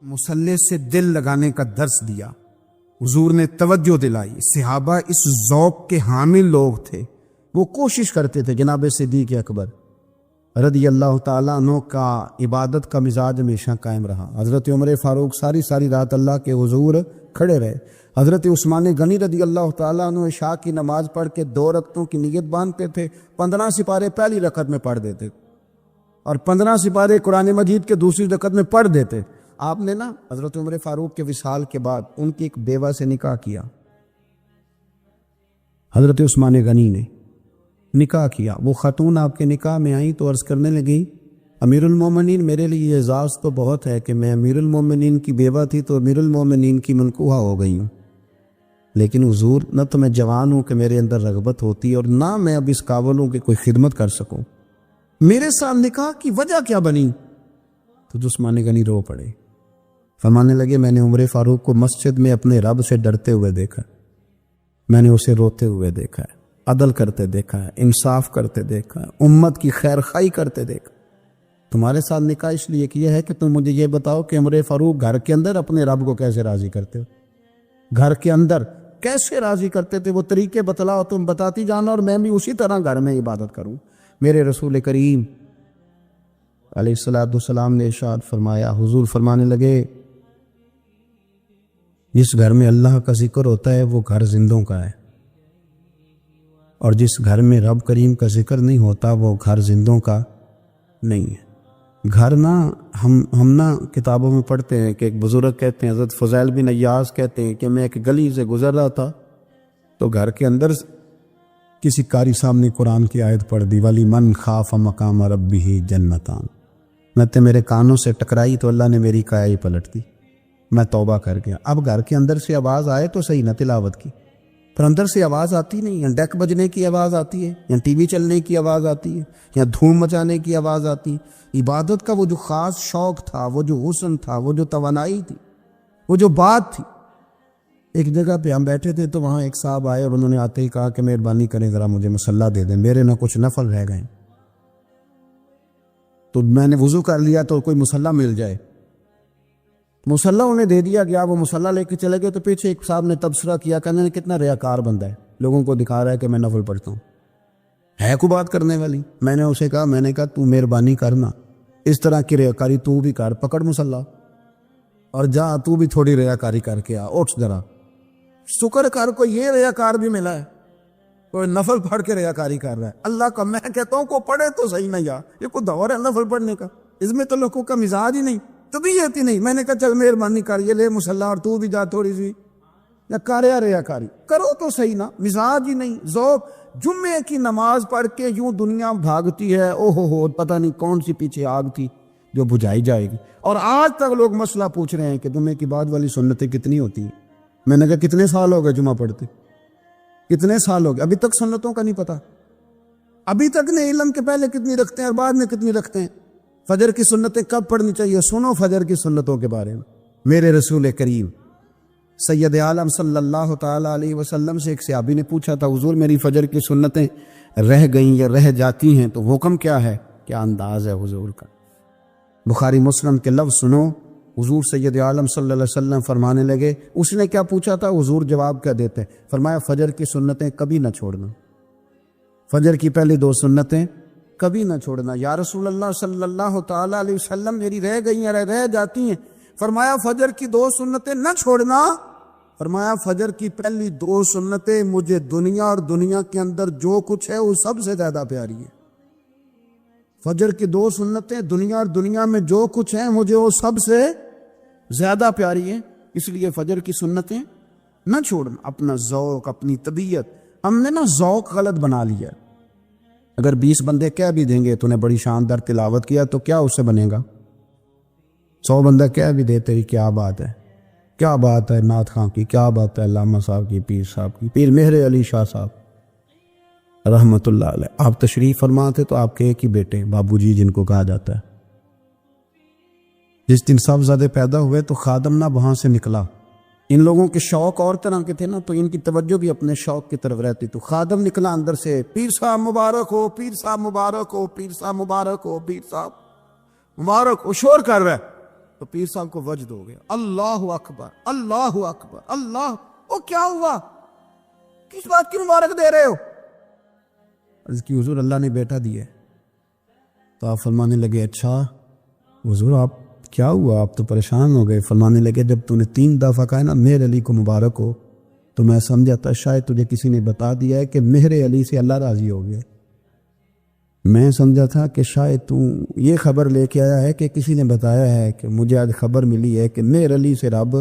مصلی سے دل لگانے کا درس دیا، حضور نے توجہ دلائی۔ صحابہ اس ذوق کے حامل لوگ تھے، وہ کوشش کرتے تھے۔ جناب صدیق اکبر رضی اللہ تعالیٰ عنہ کا عبادت کا مزاج ہمیشہ قائم رہا۔ حضرت عمر فاروق ساری رات اللہ کے حضور کھڑے رہے۔ حضرت عثمان غنی رضی اللہ تعالیٰ عنہ عشاء کی نماز پڑھ کے 2 رکعتوں کی نیت باندھتے تھے، 15 سپارے پہلی رکعت میں پڑھ دیتے اور 15 سپارے قرآن مجید کے دوسری رکعت میں پڑھ دیتے۔ آپ نے حضرت عمر فاروق کے وصال کے بعد ان کی ایک بیوہ سے نکاح کیا، حضرت عثمان غنی نے نکاح کیا۔ وہ خاتون آپ کے نکاح میں آئیں تو عرض کرنے لگی، امیر المومنین میرے لیے یہ اعزاز تو بہت ہے کہ میں امیر المومنین کی بیوہ تھی تو امیر المومنین کی منکوحہ ہو گئی ہوں، لیکن حضور نہ تو میں جوان ہوں کہ میرے اندر رغبت ہوتی اور نہ میں اب اس قابل ہوں کہ کوئی خدمت کر سکوں، میرے ساتھ نکاح کی وجہ کیا بنی؟ تو عثمان غنی رو پڑے، فرمانے لگے میں نے عمر فاروق کو مسجد میں اپنے رب سے ڈرتے ہوئے دیکھا، میں نے اسے روتے ہوئے دیکھا ہے، عدل کرتے دیکھا ہے، انصاف کرتے دیکھا ہے، امت کی خیر خواہی کرتے دیکھا۔ تمہارے ساتھ نکاح اس لیے کیا ہے کہ تم مجھے یہ بتاؤ کہ عمر فاروق گھر کے اندر اپنے رب کو کیسے راضی کرتے ہو، گھر کے اندر کیسے راضی کرتے تھے، وہ طریقے بتلاؤ، تم بتاتی جانا اور میں بھی اسی طرح گھر میں عبادت کروں۔ میرے رسول کریم علیہ السلام نے ارشاد فرمایا، حضور فرمانے لگے جس گھر میں اللہ کا ذکر ہوتا ہے وہ گھر زندوں کا ہے، اور جس گھر میں رب کریم کا ذکر نہیں ہوتا وہ گھر زندوں کا نہیں ہے۔ گھر ہم کتابوں میں پڑھتے ہیں کہ ایک بزرگ کہتے ہیں، حضرت فضیل بن ایاز کہتے ہیں کہ میں ایک گلی سے گزر رہا تھا تو گھر کے اندر کسی قاری صاحب نے قرآن کی آیت پڑھ دی، وَلِمَنْ خَافَ مَقَامَ رَبِّهِ جَنَّتَانِ، میں تے میرے کانوں سے ٹکرائی تو اللہ نے میری کایا ہی پلٹ دی، میں توبہ کر گیا۔ اب گھر کے اندر سے آواز آئے تو صحیح نہ تلاوت کی، پر اندر سے آواز آتی نہیں، یا ڈیک بجنے کی آواز آتی ہے، یا ٹی وی چلنے کی آواز آتی ہے، یا دھوم مچانے کی آواز آتی ہے۔ عبادت کا وہ جو خاص شوق تھا، وہ جو حسن تھا، وہ جو توانائی تھی، وہ جو بات تھی۔ ایک جگہ پہ ہم بیٹھے تھے تو وہاں ایک صاحب آئے اور انہوں نے آتے ہی کہا کہ مہربانی کریں ذرا مجھے مصلی دے دیں، میرے نہ کچھ نفل رہ گئے۔ تو میں نے وضو کر لیا تو کوئی مصلی مل جائے، مصلی انہیں دے دیا گیا، وہ مصلی لے کے چلے گئے تو پیچھے ایک صاحب نے تبصرہ کیا، کہنے نے کتنا ریاکار بندہ ہے، لوگوں کو دکھا رہا ہے کہ میں نفل پڑھتا ہوں، ہے کوئی بات کرنے والی؟ میں نے اسے کہا، میں نے کہا تو مہربانی کرنا اس طرح کی ریاکاری تو بھی کر، پکڑ مصلی اور جا تو بھی تھوڑی ریاکاری کر کے آ، اٹھ ذرا، شکر کر کوئی یہ ریاکار بھی ملا ہے، کوئی نفل پڑھ کے ریاکاری کر رہا ہے۔ اللہ کا میں کہتا ہوں کو پڑھے تو صحیح نہ، یا یہ کوئی دور ہے نفل پڑھنے کا؟ اس میں تو لوگوں کا مزاج ہی نہیں، طبیعت ہی نہیں۔ میں نے کہا چل مہربانی کر یہ لے مصلی اور تو بھی جا تھوڑی سی، یا کاریا ریاکاری کرو تو صحیح نا، مزاج ہی نہیں، ذوق۔ جمعے کی نماز پڑھ کے یوں دنیا بھاگتی ہے، او ہو پتہ نہیں کون سی پیچھے آگ تھی جو بجھائی جائے گی، اور آج تک لوگ مسئلہ پوچھ رہے ہیں کہ جمعے کی بعد والی سنتیں کتنی ہوتی ہیں۔ میں نے کہا کتنے سال ہو گئے جمعہ پڑھتے، کتنے سال ہو گئے، ابھی تک سنتوں کا نہیں پتہ، ابھی تک نہیں علم کے پہلے کتنی رکھتے ہیں اور بعد میں کتنی رکھتے ہیں۔ فجر کی سنتیں کب پڑھنی چاہیے؟ سنو فجر کی سنتوں کے بارے میں۔ میرے رسول کریم سید عالم صلی اللہ تعالیٰ علیہ وسلم سے ایک صحابی نے پوچھا تھا، حضور میری فجر کی سنتیں رہ گئیں یا رہ جاتی ہیں تو حکم کیا ہے؟ کیا انداز ہے حضور کا؟ بخاری مسلم کے لفظ سنو، حضور سید عالم صلی اللہ علیہ وسلم فرمانے لگے، اس نے کیا پوچھا تھا؟ حضور جواب کیا دیتے؟ فرمایا فجر کی سنتیں کبھی نہ چھوڑنا، فجر کی پہلی 2 سنتیں کبھی نہ چھوڑنا۔ یا رسول اللہ صلی اللہ تعالیٰ علیہ وسلم میری رہ گئی ہیں، رہ جاتی ہیں۔ فرمایا فجر کی 2 سنتیں نہ چھوڑنا، فرمایا فجر کی پہلی 2 سنتیں مجھے دنیا اور دنیا کے اندر جو کچھ ہے وہ سب سے زیادہ پیاری ہے۔ فجر کی 2 سنتیں دنیا اور دنیا میں جو کچھ ہیں مجھے وہ سب سے زیادہ پیاری ہیں، اس لیے فجر کی سنتیں نہ چھوڑنا۔ اپنا ذوق، اپنی طبیعت، ہم نے ذوق غلط بنا لیا ہے۔ اگر 20 بندے کہہ بھی دیں گے تو نے بڑی شاندار تلاوت کیا تو کیا اس سے بنے گا؟ 100 بندہ کہہ بھی دے تیری کیا بات ہے، کیا بات ہے نعت خاں کی، کیا بات ہے علامہ صاحب کی، پیر صاحب کی، پیر مہر علی شاہ صاحب رحمت اللہ علیہ۔ آپ تشریف فرما تھے تو آپ کے ایک ہی بیٹے بابو جی جن کو کہا جاتا ہے، جس دن صاحبزادے پیدا ہوئے تو خادم نہ وہاں سے نکلا۔ ان لوگوں کے شوق اور طرح کے تھے تو ان کی توجہ بھی اپنے شوق کی طرف رہتی، تو خادم نکلا اندر سے، پیر صاحب مبارک ہو، پیر صاحب مبارک ہو، پیر صاحب مبارک ہو، پیر صاحب مبارک ہو، شور کر رہا ہے۔ تو پیر صاحب کو وجد ہو گیا، اللہ اکبر اللہ اکبر اللہ، وہ کیا ہوا، کس بات کی مبارک دے رہے ہو؟ عرض کی حضور اللہ نے بیٹا دیا ہے۔ تو آپ فرمانے لگے اچھا حضور آپ کیا ہوا، آپ تو پریشان ہو گئے۔ فرمانے لگے جب تو نے 3 دفعہ کہا نا مہر علی کو مبارک ہو، تو میں سمجھا تھا شاید تجھے کسی نے بتا دیا ہے کہ مہر علی سے اللہ راضی ہو گیا۔ میں سمجھا تھا کہ شاید تو یہ خبر لے کے آیا ہے کہ کسی نے بتایا ہے کہ مجھے آج خبر ملی ہے کہ مہر علی سے رب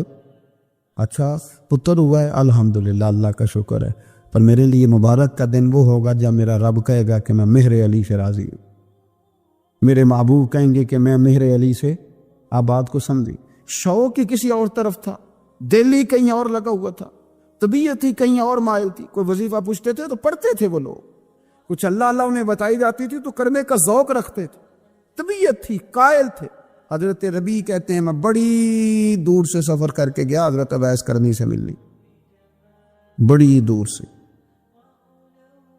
اچھا پتر ہوا ہے، الحمدللہ اللہ کا شکر ہے، پر میرے لیے مبارک کا دن وہ ہوگا جب میرا رب کہے گا کہ میں مہر علی سے راضی ہوں، میرے محبوب کہیں گے کہ میں مہر علی سے۔ آپ بات کو سمجھی، شوق ہی کسی اور طرف تھا، دل ہی کہیں اور لگا ہوا تھا، طبیعت ہی کہیں اور مائل تھی۔ کوئی وظیفہ پوچھتے تھے تو پڑھتے تھے وہ لوگ، کچھ اللہ اللہ انہیں بتائی جاتی تھی تو کرنے کا ذوق رکھتے تھے، طبیعت تھی، قائل تھے۔ حضرت ربیع کہتے ہیں میں بڑی دور سے سفر کر کے گیا حضرت اویس کرنی سے ملنی، بڑی دور سے،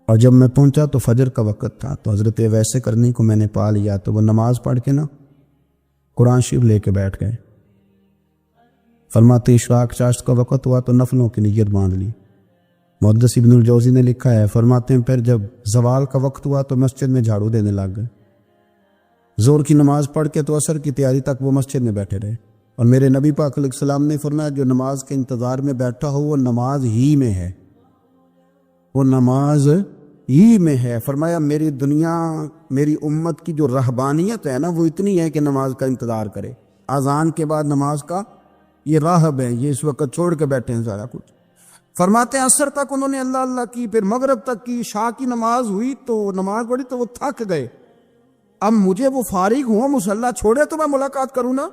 اور جب میں پہنچا تو فجر کا وقت تھا، تو حضرت اویس کرنی کو میں نے پا لیا، تو وہ نماز پڑھ کے نا قرآن شریف لے کے بیٹھ گئے۔ فرماتے اشراق چاشت کا وقت ہوا تو نفلوں کی نیت باندھ لی۔ محدث ابن الجوزی نے لکھا ہے، فرماتے ہیں پھر جب زوال کا وقت ہوا تو مسجد میں جھاڑو دینے لگ گئے۔ زور کی نماز پڑھ کے تو عصر کی تیاری تک وہ مسجد میں بیٹھے رہے، اور میرے نبی پاک علیہ السلام نے فرمایا جو نماز کے انتظار میں بیٹھا ہو وہ نماز ہی میں ہے، وہ نماز ہی میں ہے۔ فرمایا میری دنیا میری امت کی جو رہبانیت ہے نا وہ اتنی ہے کہ نماز کا انتظار کرے، اذان کے بعد نماز کا یہ راہب ہے، یہ اس وقت چھوڑ کے بیٹھے ہیں سارا کچھ۔ فرماتے ہیں عصر تک انہوں نے اللہ اللہ کی، پھر مغرب تک کی، عشاء کی نماز ہوئی تو نماز پڑھی تو وہ تھک گئے۔ اب مجھے وہ فارغ ہوں مصلی چھوڑے تو میں ملاقات کروں نا،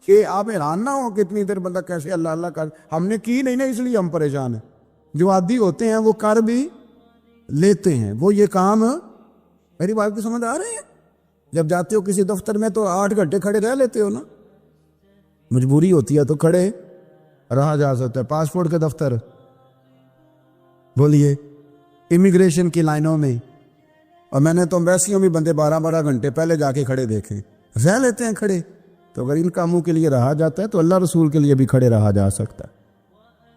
کہ آپ حیران نہ ہو کہ اتنی دیر بندہ کیسے اللہ اللہ کر، ہم نے کی نہیں نا اس لیے ہم پریشان ہیں۔ جو عادی ہوتے ہیں وہ کر بھی لیتے ہیں، وہ یہ کام، میری بات کو سمجھ آ رہے ہیں؟ جب جاتے ہو کسی دفتر میں تو 8 گھنٹے کھڑے رہ لیتے ہو نا، مجبوری ہوتی ہے تو کھڑے رہا جا سکتا ہے۔ پاسپورٹ کے دفتر بولیے، امیگریشن کی لائنوں میں، اور میں نے تو ایمبیسیوں میں بندے 12 گھنٹے پہلے جا کے کھڑے دیکھے، رہ لیتے ہیں کھڑے۔ تو اگر ان کاموں کے لیے رہا جاتا ہے تو اللہ رسول کے لیے بھی کھڑے رہا جا سکتا ہے۔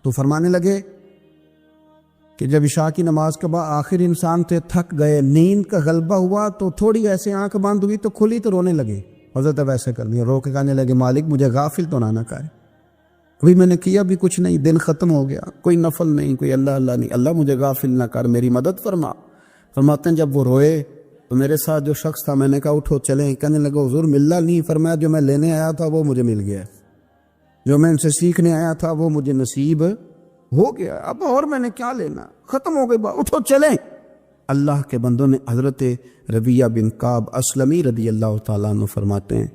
تو فرمانے لگے کہ جب عشاء کی نماز کے بعد آخر انسان تھے تھک گئے، نیند کا غلبہ ہوا تو تھوڑی ایسے آنکھ بند ہوئی تو کھلی تو رونے لگے۔ حضرت ویسے کر لیا، رو کے کہنے لگے مالک مجھے غافل تو نہ کرے، ابھی میں نے کیا بھی کچھ نہیں، دن ختم ہو گیا، کوئی نفل نہیں، کوئی اللہ اللہ نہیں، اللہ مجھے غافل نہ کر، میری مدد فرما۔ فرماتے ہیں جب وہ روئے تو میرے ساتھ جو شخص تھا میں نے کہا اٹھو چلیں، کہنے لگا حضور ملنا نہیں، فرمایا جو میں لینے آیا تھا وہ مجھے مل گیا، جو میں ان سے سیکھنے آیا تھا وہ مجھے نصیب ہو گیا، اب اور میں نے کیا لینا، ختم ہو گئی بات، اٹھو چلیں۔ اللہ کے بندوں نے حضرت ربیعہ بن کعب اسلمی رضی اللہ تعالیٰ عنہ فرماتے ہیں،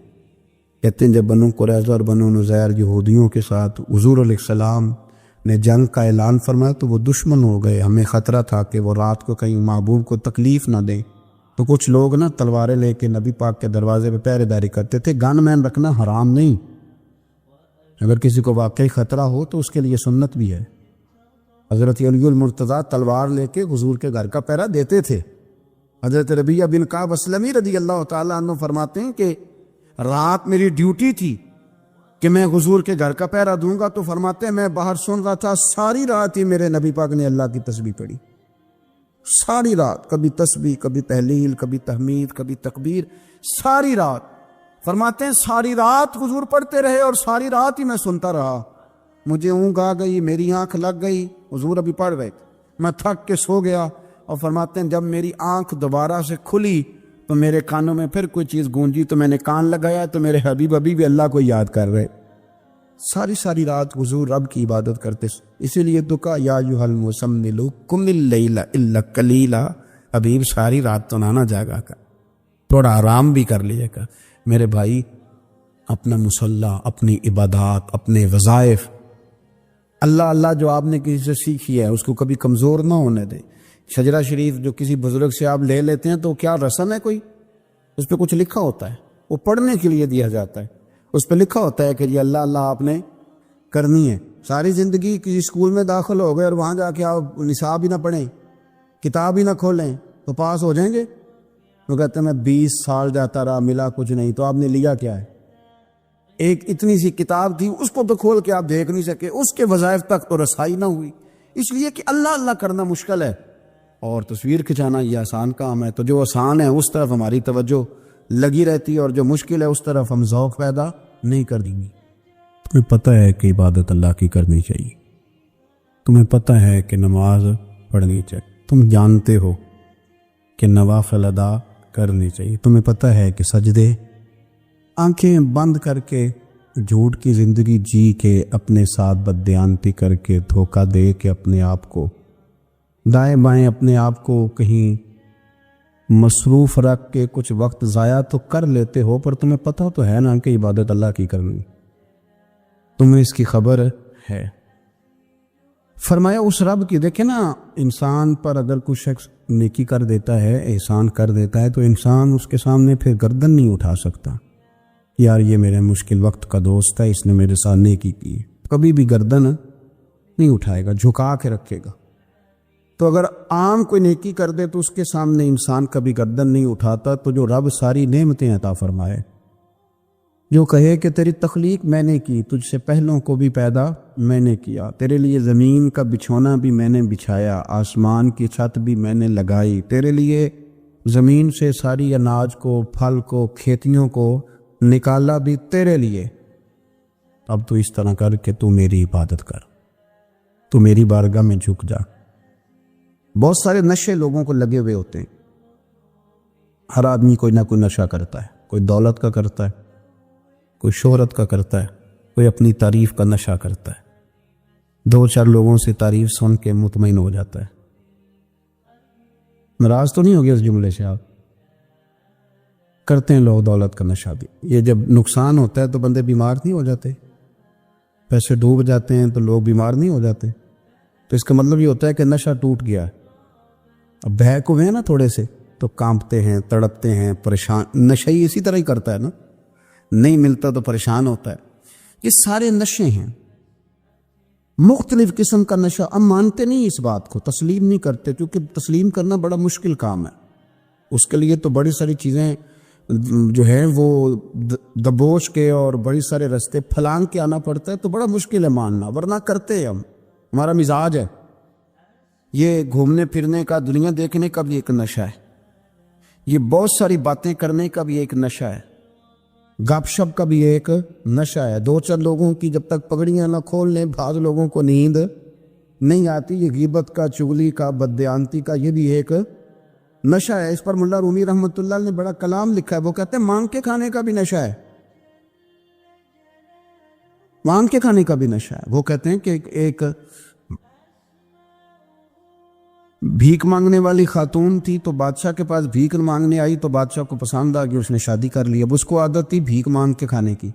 کہتے ہیں جب بنو قریظہ اور بنو نذیر یہودیوں کے ساتھ حضور علیہ السلام نے جنگ کا اعلان فرمایا تو وہ دشمن ہو گئے، ہمیں خطرہ تھا کہ وہ رات کو کہیں محبوب کو تکلیف نہ دیں، تو کچھ لوگ نا تلواریں لے کے نبی پاک کے دروازے پہ پہرے داری کرتے تھے۔ گن مین رکھنا حرام نہیں، اگر کسی کو واقعی خطرہ ہو تو اس کے لیے سنت بھی ہے۔ حضرت علی المرتضیٰ تلوار لے کے حضور کے گھر کا پہرا دیتے تھے۔ حضرت ربیعہ بن کعب اسلمی رضی اللہ تعالیٰ عنہ فرماتے ہیں کہ رات میری ڈیوٹی تھی کہ میں حضور کے گھر کا پہرا دوں گا، تو فرماتے ہیں میں باہر سن رہا تھا، ساری رات ہی میرے نبی پاک نے اللہ کی تسبیح پڑھی، ساری رات، کبھی تسبیح، کبھی تہلیل، کبھی تحمید، کبھی تکبیر، ساری رات۔ فرماتے ہیں ساری رات حضور پڑھتے رہے اور ساری رات ہی میں سنتا رہا، مجھے اونگ آ گئی، میری آنکھ لگ گئی، حضور ابھی پڑھ رہے تھے، میں تھک کے سو گیا، اور فرماتے ہیں جب میری آنکھ دوبارہ سے کھلی تو میرے کانوں میں پھر کوئی چیز گونجی، تو میں نے کان لگایا تو میرے حبیب ابھی بھی اللہ کو یاد کر رہے۔ ساری رات حضور رب کی عبادت کرتے، اسی لیے تو کہا یا ایھا المزمل قم اللیل الا قلیلا، حبیب ساری رات تو نہ جاگا کر، تھوڑا آرام بھی کر لیے کر۔ میرے بھائی اپنا مصلی، اپنی عبادات، اپنے وظائف، اللہ اللہ جو آپ نے کسی سے سیکھی ہے اس کو کبھی کمزور نہ ہونے دیں۔ شجرہ شریف جو کسی بزرگ سے آپ لے لیتے ہیں تو کیا رسم ہے کوئی؟ اس پہ کچھ لکھا ہوتا ہے، وہ پڑھنے کے لیے دیا جاتا ہے، اس پہ لکھا ہوتا ہے کہ جی اللہ اللہ آپ نے کرنی ہے۔ ساری زندگی کسی اسکول میں داخل ہو گئے اور وہاں جا کے آپ نصاب ہی نہ پڑھیں، کتاب ہی نہ کھولیں تو پاس ہو جائیں گے؟ وہ کہتے ہیں میں 20 سال جاتا رہا ملا کچھ نہیں، تو آپ نے لیا کیا ہے؟ ایک اتنی سی کتاب تھی، اس کو تو کھول کے آپ دیکھ نہیں سکے، اس کے وظائف تک تو رسائی نہ ہوئی، اس لیے کہ اللہ اللہ کرنا مشکل ہے اور تصویر کھنچانا یہ آسان کام ہے۔ تو جو آسان ہے اس طرف ہماری توجہ لگی رہتی ہے اور جو مشکل ہے اس طرف ہم ذوق پیدا نہیں کر دیں گے۔ تمہیں پتہ ہے کہ عبادت اللہ کی کرنی چاہیے، تمہیں پتہ ہے کہ نماز پڑھنی چاہیے، تم جانتے ہو کہ نوافل ادا کرنی چاہیے، تمہیں پتہ ہے کہ سجدے آنکھیں بند کر کے جھوٹ کی زندگی جی کے اپنے ساتھ بددیانتی کر کے دھوکہ دے کے اپنے آپ کو دائیں بائیں اپنے آپ کو کہیں مصروف رکھ کے کچھ وقت ضائع تو کر لیتے ہو، پر تمہیں پتہ تو ہے نا کہ عبادت اللہ کی کرنی، تمہیں اس کی خبر ہے۔ فرمایا اس رب کی، دیکھیں نا انسان پر اگر کوئی شخص نیکی کر دیتا ہے، احسان کر دیتا ہے، تو انسان اس کے سامنے پھر گردن نہیں اٹھا سکتا، یار یہ میرے مشکل وقت کا دوست ہے، اس نے میرے ساتھ نیکی کی، کبھی بھی گردن نہیں اٹھائے گا، جھکا کے رکھے گا۔ تو اگر عام کوئی نیکی کر دے تو اس کے سامنے انسان کبھی گردن نہیں اٹھاتا، تو جو رب ساری نعمتیں عطا فرمائے، جو کہے کہ تیری تخلیق میں نے کی، تجھ سے پہلوں کو بھی پیدا میں نے کیا، تیرے لیے زمین کا بچھونا بھی میں نے بچھایا، آسمان کی چھت بھی میں نے لگائی، تیرے لیے زمین سے ساری اناج کو، پھل کو، کھیتیوں کو نکالا بھی تیرے لیے، اب تو اس طرح کر کہ تو میری عبادت کر، تو میری بارگاہ میں جھک جا۔ بہت سارے نشے لوگوں کو لگے ہوئے ہوتے ہیں، ہر آدمی کوئی نہ کوئی نشہ کرتا ہے، کوئی دولت کا کرتا ہے، کوئی شہرت کا کرتا ہے، کوئی اپنی تعریف کا نشہ کرتا ہے، دو چار لوگوں سے تعریف سن کے مطمئن ہو جاتا ہے۔ ناراض تو نہیں ہو گیا اس جملے سے آپ؟ کرتے ہیں لوگ دولت کا نشہ بھی، یہ جب نقصان ہوتا ہے تو بندے بیمار نہیں ہو جاتے، پیسے ڈوب جاتے ہیں تو لوگ بیمار نہیں ہو جاتے، تو اس کا مطلب یہ ہوتا ہے کہ نشہ ٹوٹ گیا ہے۔ اب بہک ہوئے ہیں نا تھوڑے سے تو کانپتے ہیں، تڑپتے ہیں، پریشان، نشہ ہی اسی طرح ہی کرتا ہے نا، نہیں ملتا تو پریشان ہوتا ہے۔ یہ سارے نشے ہیں، مختلف قسم کا نشہ۔ ہم مانتے نہیں اس بات کو، تسلیم نہیں کرتے، کیونکہ تسلیم کرنا بڑا مشکل کام ہے، اس کے لیے تو بڑی ساری چیزیں جو ہیں وہ دبوچ کے اور بڑی سارے رستے پھلانگ کے آنا پڑتا ہے، تو بڑا مشکل ہے ماننا، ورنہ کرتے ہیں ہم، ہمارا مزاج ہے۔ یہ گھومنے پھرنے کا، دنیا دیکھنے کا بھی ایک نشہ ہے، یہ بہت ساری باتیں کرنے کا بھی ایک نشہ ہے، گپ شپ کا بھی ایک نشہ ہے۔ دو چار لوگوں کی جب تک پگڑیاں نہ کھول لیں، بعض لوگوں کو نیند نہیں آتی، یہ غیبت کا، چغلی کا، بددیانتی کا، یہ بھی ایک نشہ ہے۔ اس پر ملا رومی رحمۃ اللہ نے بڑا کلام لکھا ہے، وہ کہتے ہیں مانگ کے کھانے کا بھی نشہ ہے، مانگ کے کھانے کا بھی نشہ ہے۔ وہ کہتے ہیں کہ ایک بھیک مانگنے والی خاتون تھی، تو بادشاہ کے پاس بھیک مانگنے آئی، تو بادشاہ کو پسند آ گئی، اس نے شادی کر لی۔ اب اس کو عادت تھی بھیک مانگ کے کھانے کی،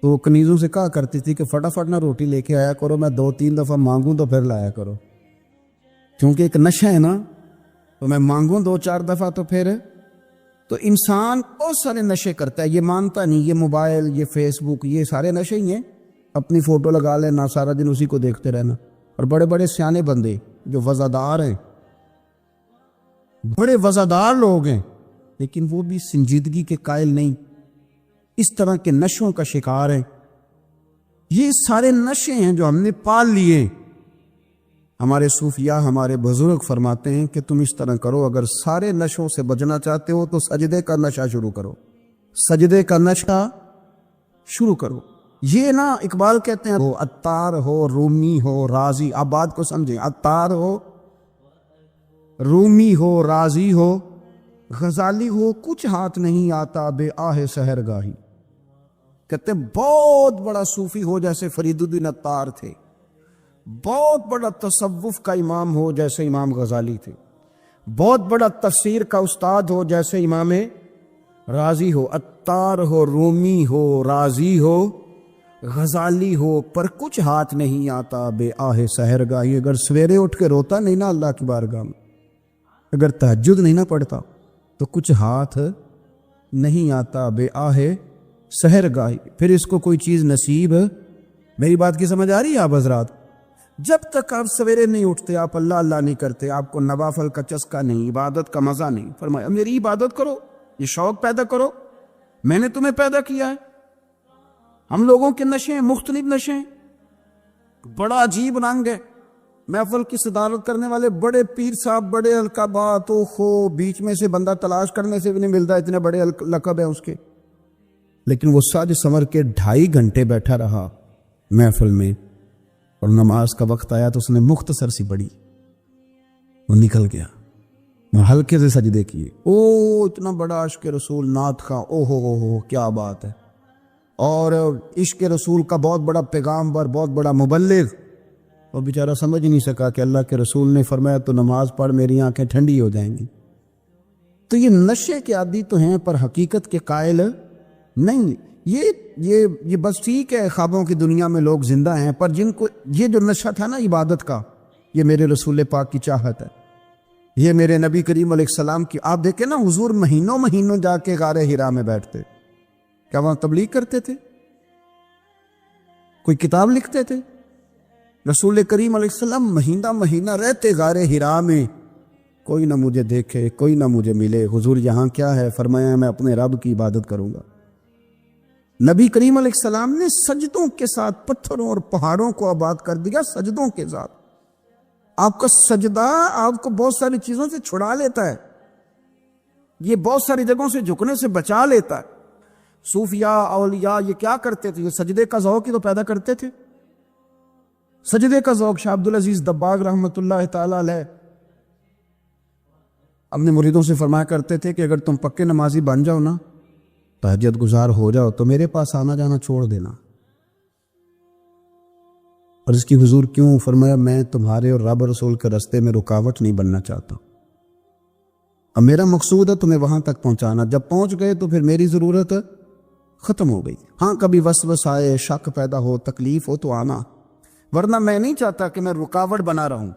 تو وہ کنیزوں سے کہا کرتی تھی کہ فٹافٹ نہ روٹی لے کے آیا کرو، میں 2-3 دفعہ مانگوں تو پھر لایا کرو، کیونکہ ایک نشہ ہے نا، تو میں مانگوں 2-4 دفعہ تو پھر۔ تو انسان بہت سارے نشے کرتا ہے، یہ مانتا نہیں، یہ موبائل، یہ فیس بک، یہ سارے نشے ہی ہیں، اپنی فوٹو لگا لینا، سارا دن اسی کو دیکھتے رہنا۔ اور بڑے بڑے سیانے بندے جو وزادار ہیں، بڑے وزادار لوگ ہیں، لیکن وہ بھی سنجیدگی کے قائل نہیں، اس طرح کے نشوں کا شکار ہیں۔ یہ سارے نشے ہیں جو ہم نے پال لیے۔ ہمارے صوفیاء، ہمارے بزرگ فرماتے ہیں کہ تم اس طرح کرو، اگر سارے نشوں سے بچنا چاہتے ہو تو سجدے کا نشہ شروع کرو، سجدے کا نشہ شروع کرو۔ یہ نا اقبال کہتے ہیں وہ عطار ہو، رومی ہو، رازی، آپ بات کو سمجھیں، عطار ہو، رومی ہو، رازی ہو، غزالی ہو، کچھ ہاتھ نہیں آتا بے آہ سحر گاہی۔ کہتے ہیں بہت بڑا صوفی ہو جیسے فرید الدین عطار تھے، بہت بڑا تصوف کا امام ہو جیسے امام غزالی تھے، بہت بڑا تفسیر کا استاد ہو جیسے امام رازی ہو، عطار ہو، رومی ہو، رازی ہو، غزالی ہو، پر کچھ ہاتھ نہیں آتا بے آہ سحر گاہی۔ اگر سویرے اٹھ کے روتا نہیں نا اللہ کی بارگاہ میں، اگر تہجد نہیں نہ پڑھتا، تو کچھ ہاتھ نہیں آتا بے آہ سحر گاہی، پھر اس کو کوئی چیز نصیب۔ میری بات کی سمجھ آ رہی ہے آپ حضرات؟ جب تک آپ سویرے نہیں اٹھتے، آپ اللہ اللہ نہیں کرتے، آپ کو نوافل کا چسکا نہیں، عبادت کا مزہ نہیں، فرمایا میری عبادت کرو، یہ شوق پیدا کرو، میں نے تمہیں پیدا کیا ہے، ہم لوگوں کے نشے مختلف نشے، بڑا عجیب رنگ ہے۔ محفل کی صدارت کرنے والے بڑے پیر صاحب، بڑے القابات، بیچ میں سے بندہ تلاش کرنے سے بھی نہیں ملتا، اتنے بڑے لقب ہیں اس کے، لیکن وہ سج سنور کے 2.5 گھنٹے بیٹھا رہا محفل میں، اور نماز کا وقت آیا تو اس نے مختصر سی پڑھی، وہ نکل گیا، وہ ہلکے سے سجدے کیے۔ اتنا بڑا عشق رسول نعت کا، ہو کیا بات ہے، اور عشق رسول کا بہت بڑا پیغامبر، بہت بڑا مبلغ، وہ بیچارہ سمجھ نہیں سکا کہ اللہ کے رسول نے فرمایا تو نماز پڑھ میری آنکھیں ٹھنڈی ہو جائیں گی۔ تو یہ نشے کے عادی تو ہیں پر حقیقت کے قائل نہیں۔ یہ بس ٹھیک ہے خوابوں کی دنیا میں لوگ زندہ ہیں، پر جن کو یہ جو نشہ تھا نا عبادت کا، یہ میرے رسول پاک کی چاہت ہے، یہ میرے نبی کریم علیہ السلام کی۔ آپ دیکھیں نا حضور مہینوں جا کے غار حرا میں بیٹھتے، کیا وہاں تبلیغ کرتے تھے؟ کوئی کتاب لکھتے تھے؟ رسول کریم علیہ السلام مہینہ رہتے غار حرا میں، کوئی نہ مجھے دیکھے، کوئی نہ مجھے ملے۔ حضور یہاں کیا ہے؟ فرمایا میں اپنے رب کی عبادت کروں گا۔ نبی کریم علیہ السلام نے سجدوں کے ساتھ پتھروں اور پہاڑوں کو آباد کر دیا، سجدوں کے ساتھ۔ آپ کا سجدہ آپ کو بہت ساری چیزوں سے چھڑا لیتا ہے، یہ بہت ساری جگہوں سے جھکنے سے بچا لیتا ہے۔ صوفیاء اولیاء یہ کیا کرتے تھے؟ یہ سجدے کا ذوق ہی تو پیدا کرتے تھے، سجدے کا ذوق۔ شاہ عبدالعزیز دباغ رحمۃ اللہ تعالی علیہ اپنے مریدوں سے فرمایا کرتے تھے کہ اگر تم پکے نمازی بن جاؤ نا، تہجد گزار ہو جاؤ، تو میرے پاس آنا جانا چھوڑ دینا۔ اور اس کی حضور کیوں؟ فرمایا میں تمہارے اور رب رسول کے راستے میں رکاوٹ نہیں بننا چاہتا، اب میرا مقصود ہے تمہیں وہاں تک پہنچانا، جب پہنچ گئے تو پھر میری ضرورت ختم ہو گئی۔ ہاں کبھی وسوس آئے، شک پیدا ہو، تکلیف ہو تو آنا، ورنہ میں نہیں چاہتا کہ میں رکاوٹ بنا رہوں۔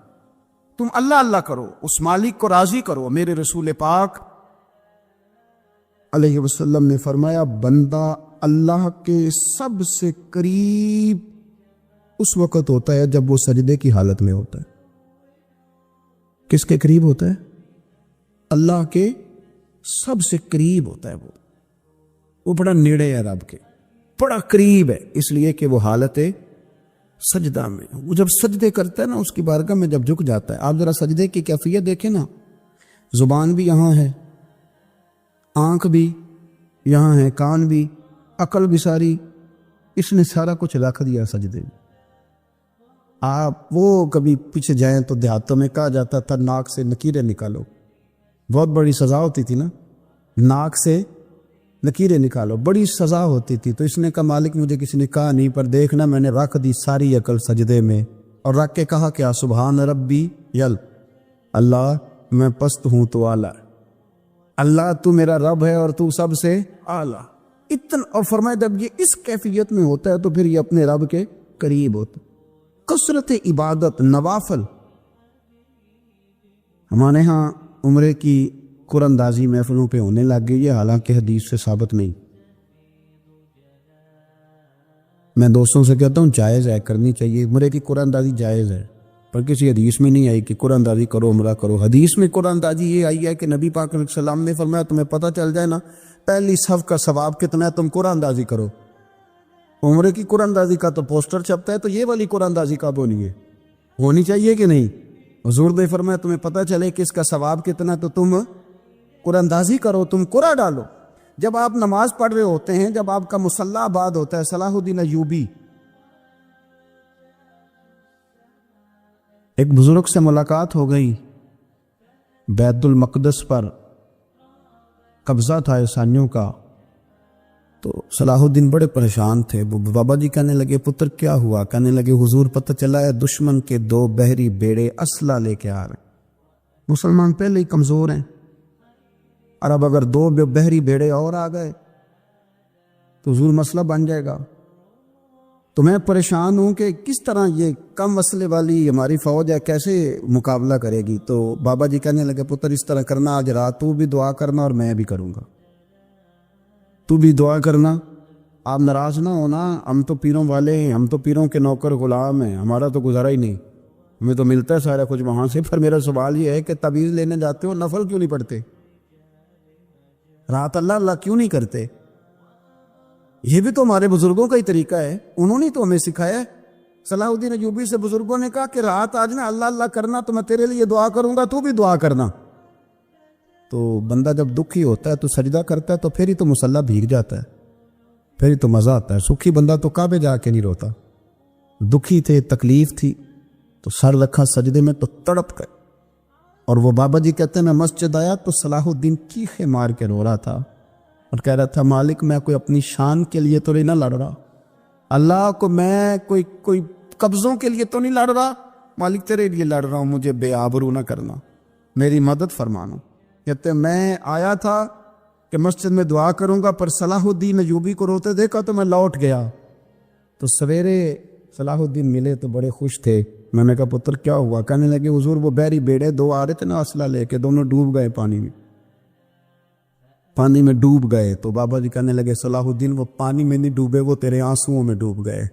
تم اللہ اللہ کرو، اس مالک کو راضی کرو۔ میرے رسول پاک علیہ وسلم نے فرمایا بندہ اللہ کے سب سے قریب اس وقت ہوتا ہے جب وہ سجدے کی حالت میں ہوتا ہے۔ کس کے قریب ہوتا ہے؟ اللہ کے سب سے قریب ہوتا ہے، وہ بڑا نیڑے ہے رب کے، بڑا قریب ہے، اس لیے کہ وہ حالت سجدہ میں، وہ جب سجدے کرتا ہے نا اس کی بارگاہ میں جب جھک جاتا ہے۔ آپ ذرا سجدے کی کیفیت دیکھیں نا، زبان بھی یہاں ہے، آنکھ بھی یہاں ہے، کان بھی، عقل بھی ساری، اس نے سارا کچھ رکھ دیا سجدے میں۔ آپ وہ کبھی پیچھے جائیں تو دیہاتوں میں کہا جاتا تھا ناک سے نکیریں نکالو، بہت بڑی سزا ہوتی تھی نا، ناک سے نکیریں نکالو، بڑی سزا ہوتی تھی۔ تو اس نے کہا مالک مجھے کسی نے کہا نہیں، پر دیکھنا میں نے رکھ دی ساری عقل سجدے میں، اور رکھ کے کہا کیا؟ سبحان ربی یل، اللہ میں پست ہوں تو اعلیٰ، اللہ تو میرا رب ہے اور تو سب سے اعلیٰ اتنا۔ اور فرمایا جب یہ اس کیفیت میں ہوتا ہے تو پھر یہ اپنے رب کے قریب ہوتا ہے۔ کثرت عبادت، نوافل۔ ہمارے ہاں عمرے کی قرآن اندازی محفلوں پہ ہونے لگ گئی ہے، حالانکہ حدیث سے ثابت نہیں۔ میں دوستوں سے کہتا ہوں جائز ہے، کرنی چاہیے، عمرے کی قرآن اندازی جائز ہے، پر کسی حدیث میں نہیں آئی کہ قرآن اندازی کرو عمرہ کرو۔ حدیث میں قرآن اندازی یہ آئی ہے کہ نبی پاک علیہ السلام نے فرمایا تمہیں پتہ چل جائے نا پہلی صف کا ثواب کتنا ہے، تم قرآن اندازی کرو۔ عمرے کی قرآن اندازی کا تو پوسٹر چھپتا ہے، تو یہ والی قرآن اندازی کب ہونی ہے؟ ہونی چاہیے کہ نہیں؟ حضور نے فرمایا تمہیں پتہ چلے کہ اس کا ثواب کتنا، تو تم قرآن اندازی کرو، تم قرآن ڈالو۔ جب آپ نماز پڑھ رہے ہوتے ہیں، جب آپ کا مصلی آباد ہوتا ہے، صلاح الدین ایوبی ایک بزرگ سے ملاقات ہو گئی، بیت المقدس پر قبضہ تھا عیسائیوں کا، تو صلاح الدین بڑے پریشان تھے۔ وہ بابا جی کہنے لگے پتر کیا ہوا؟ کہنے لگے حضور پتہ چلا ہے دشمن کے 2 بحری بیڑے اسلحہ لے کے آ رہے ہیں، مسلمان پہلے ہی کمزور ہیں، اور اب اگر 2 بحری بیڑے اور آ گئے تو حضور مسئلہ بن جائے گا۔ تو میں پریشان ہوں کہ کس طرح یہ کم مسئلے والی ہماری فوج ہے کیسے مقابلہ کرے گی۔ تو بابا جی کہنے لگے پتر اس طرح کرنا، آج رات تو بھی دعا کرنا اور میں بھی کروں گا، تو بھی دعا کرنا، آپ ناراض نہ ہونا، ہم تو پیروں والے ہیں، ہم تو پیروں کے نوکر غلام ہیں، ہمارا تو گزارا ہی نہیں، ہمیں تو ملتا ہے سارا کچھ وہاں سے۔ پر میرا سوال یہ ہے کہ تعویذ لینے جاتے ہو نفل کیوں نہیں پڑھتے؟ رات اللہ اللہ کیوں نہیں کرتے؟ یہ بھی تو ہمارے بزرگوں کا ہی طریقہ ہے، انہوں نے تو ہمیں سکھایا ہے۔ صلاح الدین ایوبی سے بزرگوں نے کہا کہ رات آج نا اللہ اللہ کرنا تو میں تیرے لیے دعا کروں گا، تو بھی دعا کرنا۔ تو بندہ جب دکھی ہوتا ہے تو سجدہ کرتا ہے تو پھر ہی تو مصلی بھیگ جاتا ہے، پھر ہی تو مزہ آتا ہے۔ سکھی بندہ تو کعبے جا کے نہیں روتا، دکھی تھے، تکلیف تھی تو سر رکھا سجدے میں تو تڑپ گئے۔ اور وہ بابا جی کہتے ہیں میں مسجد آیا تو صلاح الدین چیخے مار کے رو رہا تھا اور کہہ رہا تھا مالک میں کوئی اپنی شان کے لیے تو نہیں نہ لڑ رہا، اللہ کو میں کوئی قبضوں کے لیے تو نہیں لڑ رہا، مالک تیرے لیے لڑ رہا ہوں، مجھے بے آبرو نہ کرنا، میری مدد فرمانا۔ کہتے ہیں میں آیا تھا کہ مسجد میں دعا کروں گا، پر صلاح الدین ایوبی کو روتے دیکھا تو میں لوٹ گیا۔ تو سویرے صلاح الدین ملے تو بڑے خوش تھے۔ میں نے کہا پتر کیا ہوا؟ کہنے لگے حضور وہ بحری بیڑے دو آ رہے تھے نا اسلحہ لے کے، دونوں ڈوب گئے پانی میں ڈوب گئے۔ تو بابا جی کہنے لگے صلاح الدین وہ پانی میں نہیں ڈوبے، وہ تیرے آنسوؤں میں ڈوب گئے،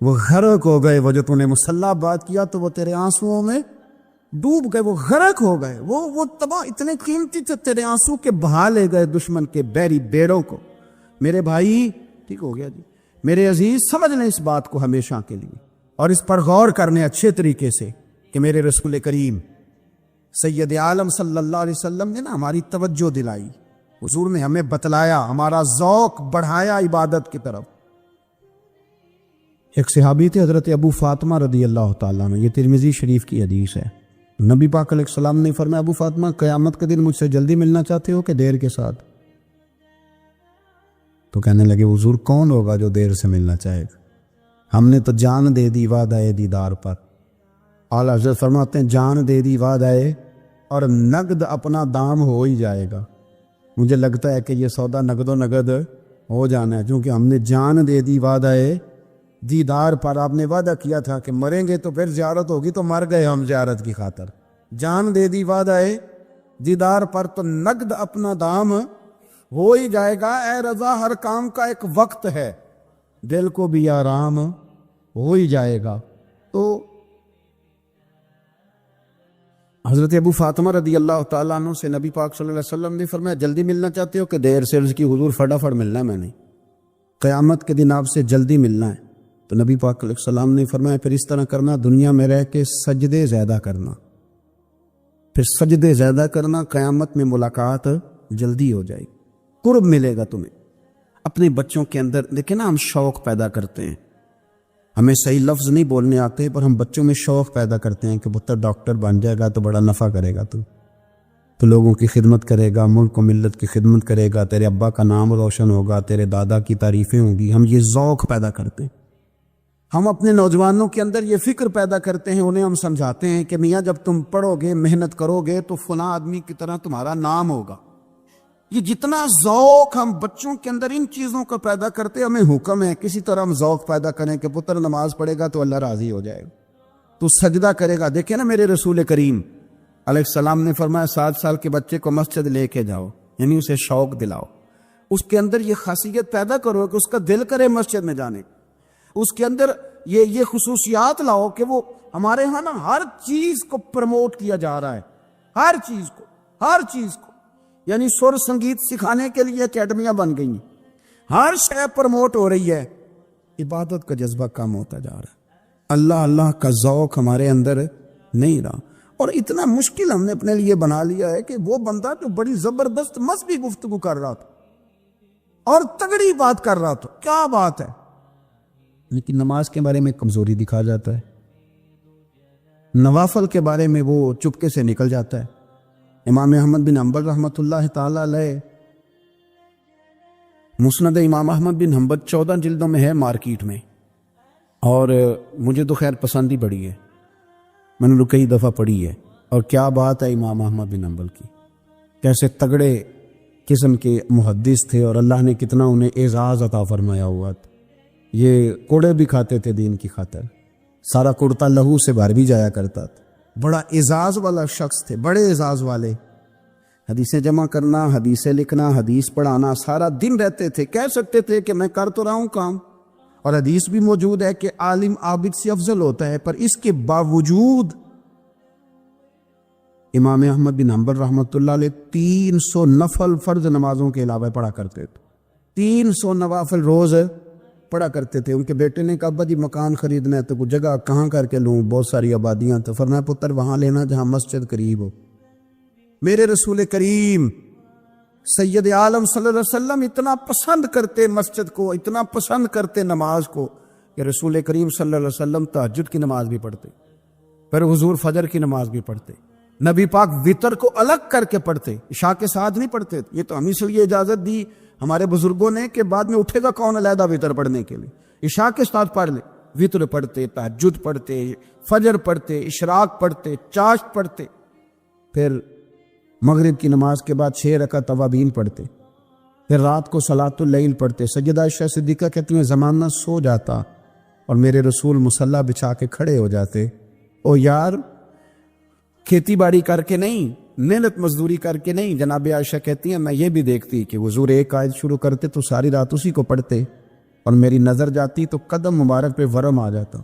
وہ غرق ہو گئے۔ وہ جو تو نے مصلی بات کیا تو وہ تیرے آنسوؤں میں ڈوب گئے، وہ غرق ہو گئے، وہ تباہ، اتنے قیمتی تھے تیرے آنسو کے بہا لے گئے دشمن کے بحری بیڑوں کو۔ میرے بھائی ٹھیک ہو گیا جی، میرے عزیز سمجھ لیں اس بات کو ہمیشہ کے لیے، اور اس پر غور کرنے اچھے طریقے سے کہ میرے رسول کریم سید عالم صلی اللہ علیہ وسلم نے نا ہماری توجہ دلائی، حضور نے ہمیں بتلایا، ہمارا ذوق بڑھایا عبادت کی طرف۔ ایک صحابی تھے حضرت ابو فاطمہ رضی اللہ تعالیٰ عنہ، یہ ترمذی شریف کی حدیث ہے۔ نبی پاک علیہ السلام نے فرمایا ابو فاطمہ قیامت کے دن مجھ سے جلدی ملنا چاہتے ہو کہ دیر کے ساتھ؟ تو کہنے لگے حضور کون ہوگا جو دیر سے ملنا چاہے گا، ہم نے تو جان دے دی وعدہ دیدار پر۔ اعلیٰ حضرت فرماتے ہیں جان دے دی وعدہ اور نقد اپنا دام ہو ہی جائے گا۔ مجھے لگتا ہے کہ یہ سودا نقد و نقد ہو جانا ہے، کیونکہ ہم نے جان دے دی وعدہ دیدار پر۔ آپ نے وعدہ کیا تھا کہ مریں گے تو پھر زیارت ہوگی، تو مر گئے ہم زیارت کی خاطر۔ جان دے دی وعدہ دیدار پر تو نقد اپنا دام ہو ہی جائے گا۔ اے رضا ہر کام کا ایک وقت ہے، دل کو بھی آرام ہو ہی جائے گا۔ تو حضرت ابو فاطمہ رضی اللہ تعالیٰ عنہ سے نبی پاک صلی اللہ علیہ وسلم نے فرمایا جلدی ملنا چاہتے ہو کہ دیر سے؟ عرض کی حضور فٹافٹ ملنا ہے، میں نے قیامت کے دن آپ سے جلدی ملنا ہے۔ تو نبی پاک علیہ السلام نے فرمایا پھر اس طرح کرنا، دنیا میں رہ کے سجدے زیادہ کرنا، پھر سجدے زیادہ کرنا، قیامت میں ملاقات جلدی ہو جائے گی، قرب ملے گا تمہیں۔ اپنے بچوں کے اندر دیکھیں نا، ہم شوق پیدا کرتے ہیں، ہمیں صحیح لفظ نہیں بولنے آتے پر ہم بچوں میں شوق پیدا کرتے ہیں کہ پتر ڈاکٹر بن جائے گا تو بڑا نفع کرے گا، تو لوگوں کی خدمت کرے گا، ملک و ملت کی خدمت کرے گا، تیرے ابا کا نام روشن ہوگا، تیرے دادا کی تعریفیں ہوں گی۔ ہم یہ ذوق پیدا کرتے ہیں، ہم اپنے نوجوانوں کے اندر یہ فکر پیدا کرتے ہیں، انہیں ہم سمجھاتے ہیں کہ میاں جب تم پڑھو گے، محنت کرو گے تو فلاں آدمی کی طرح تمہارا نام ہوگا۔ یہ جتنا ذوق ہم بچوں کے اندر ان چیزوں کا پیدا کرتے، ہمیں حکم ہے کسی طرح ہم ذوق پیدا کریں کہ پتر نماز پڑھے گا تو اللہ راضی ہو جائے گا، تو سجدہ کرے گا۔ دیکھیں نا میرے رسول کریم علیہ السلام نے فرمایا 7 سال کے بچے کو مسجد لے کے جاؤ، یعنی اسے شوق دلاؤ، اس کے اندر یہ خاصیت پیدا کرو کہ اس کا دل کرے مسجد میں جانے، اس کے اندر یہ خصوصیات لاؤ کہ وہ ہمارے ہاں نا ہر چیز کو پروموٹ کیا جا رہا ہے، ہر چیز کو یعنی سر سنگیت سکھانے کے لیے اکیڈمیاں بن گئی ہیں، ہر شے پروموٹ ہو رہی ہے، عبادت کا جذبہ کم ہوتا جا رہا ہے، اللہ کا ذوق ہمارے اندر نہیں رہا۔ اور اتنا مشکل ہم نے اپنے لیے بنا لیا ہے کہ وہ بندہ جو بڑی زبردست مذہبی گفتگو کر رہا تھا اور تگڑی بات کر رہا تھا، کیا بات ہے، لیکن نماز کے بارے میں کمزوری دکھا جاتا ہے، نوافل کے بارے میں وہ چپکے سے نکل جاتا ہے۔ امام احمد بن حنبل رحمۃ اللہ تعالی علیہ، مسند امام احمد بن حنبل 14 جلدوں میں ہے مارکیٹ میں، اور مجھے تو خیر پسند ہی بڑی ہے، میں نے کئی دفعہ پڑھی ہے۔ اور کیا بات ہے امام احمد بن حنبل کی، کیسے تگڑے قسم کے محدث تھے اور اللہ نے کتنا انہیں اعزاز عطا فرمایا ہوا تھا۔ یہ کوڑے بھی کھاتے تھے دین کی خاطر، سارا کرتا لہو سے بھر بھی جایا کرتا تھا، بڑا اعزاز والا شخص تھے، بڑے اعزاز والے، حدیثیں جمع کرنا، حدیثیں لکھنا، حدیث پڑھانا، سارا دن رہتے تھے۔ کہہ سکتے تھے کہ میں کر تو رہا ہوں کام، اور حدیث بھی موجود ہے کہ عالم عابد سے افضل ہوتا ہے، پر اس کے باوجود امام احمد بن حنبل رحمۃ اللہ علیہ 300 نفل فرض نمازوں کے علاوہ پڑھا کرتے تھے، 300 نوافل روز پڑھا کرتے تھے. ان کے بیٹے نے کہا ابا جی مکان خریدنا ہے تو کوئی جگہ کہاں کر کے لوں, بہت ساری آبادیاں. تو فرمایا پتر وہاں لینا جہاں مسجد قریب ہو. میرے رسول کریم سید عالم صلی اللہ علیہ وسلم اتنا پسند کرتے مسجد کو, اتنا پسند کرتے نماز کو, کہ رسول کریم صلی اللہ علیہ وسلم تہجد کی نماز بھی پڑھتے, پھر حضور فجر کی نماز بھی پڑھتے. نبی پاک وطر کو الگ کر کے پڑھتے, عشاء کے ساتھ نہیں پڑھتے. یہ تو ہمیں سے یہ اجازت دی ہمارے بزرگوں نے کہ بعد میں اٹھے گا کون علیحدہ وطر پڑھنے کے لیے, عشاء کے ساتھ پڑھ لے. وطر پڑھتے, تہجد پڑھتے, فجر پڑھتے, اشراق پڑھتے, چاشت پڑھتے, پھر مغرب کی نماز کے بعد 6 رکعت اوابین پڑھتے, پھر رات کو صلاۃ اللیل پڑھتے. سیدہ عائشہ صدیقہ کہتی ہیں زمانہ سو جاتا اور میرے رسول مصلی بچھا کے کھڑے ہو جاتے. او یار کھیتی باڑی کر کے نہیں, محنت مزدوری کر کے نہیں. جناب عائشہ کہتی ہیں میں یہ بھی دیکھتی کہ حضور ایک آیت شروع کرتے تو ساری رات اسی کو پڑھتے, اور میری نظر جاتی تو قدم مبارک پہ ورم آ جاتا.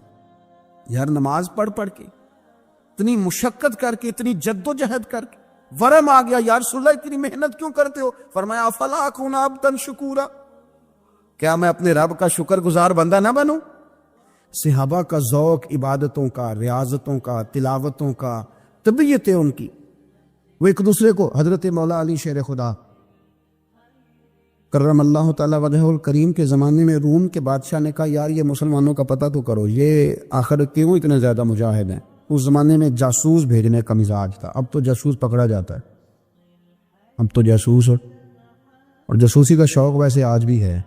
یار نماز پڑھ پڑھ کے, اتنی مشقت کر کے, اتنی جد و جہد کر کے ورم آ گیا. یا رسول اللہ اتنی محنت کیوں کرتے ہو؟ فرمایا افلا اکون عبدا شکورا, کیا میں اپنے رب کا شکر گزار بندہ نہ بنوں؟ صحابہ کا ذوق عبادتوں کا, ریاضتوں کا, تلاوتوں کا, طبیعت ہے ان کی. وہ ایک دوسرے کو, حضرت مولا علی شیر خدا کرم اللہ تعالی وجہہ الکریم کے زمانے میں روم کے بادشاہ نے کہا یار یہ مسلمانوں کا پتہ تو کرو, یہ آخر کیوں اتنے زیادہ مجاہد ہیں. اس زمانے میں جاسوس بھیجنے کا مزاج تھا, اب تو جاسوس پکڑا جاتا ہے, اب تو جاسوس اور جاسوسی کا شوق ویسے آج بھی ہے.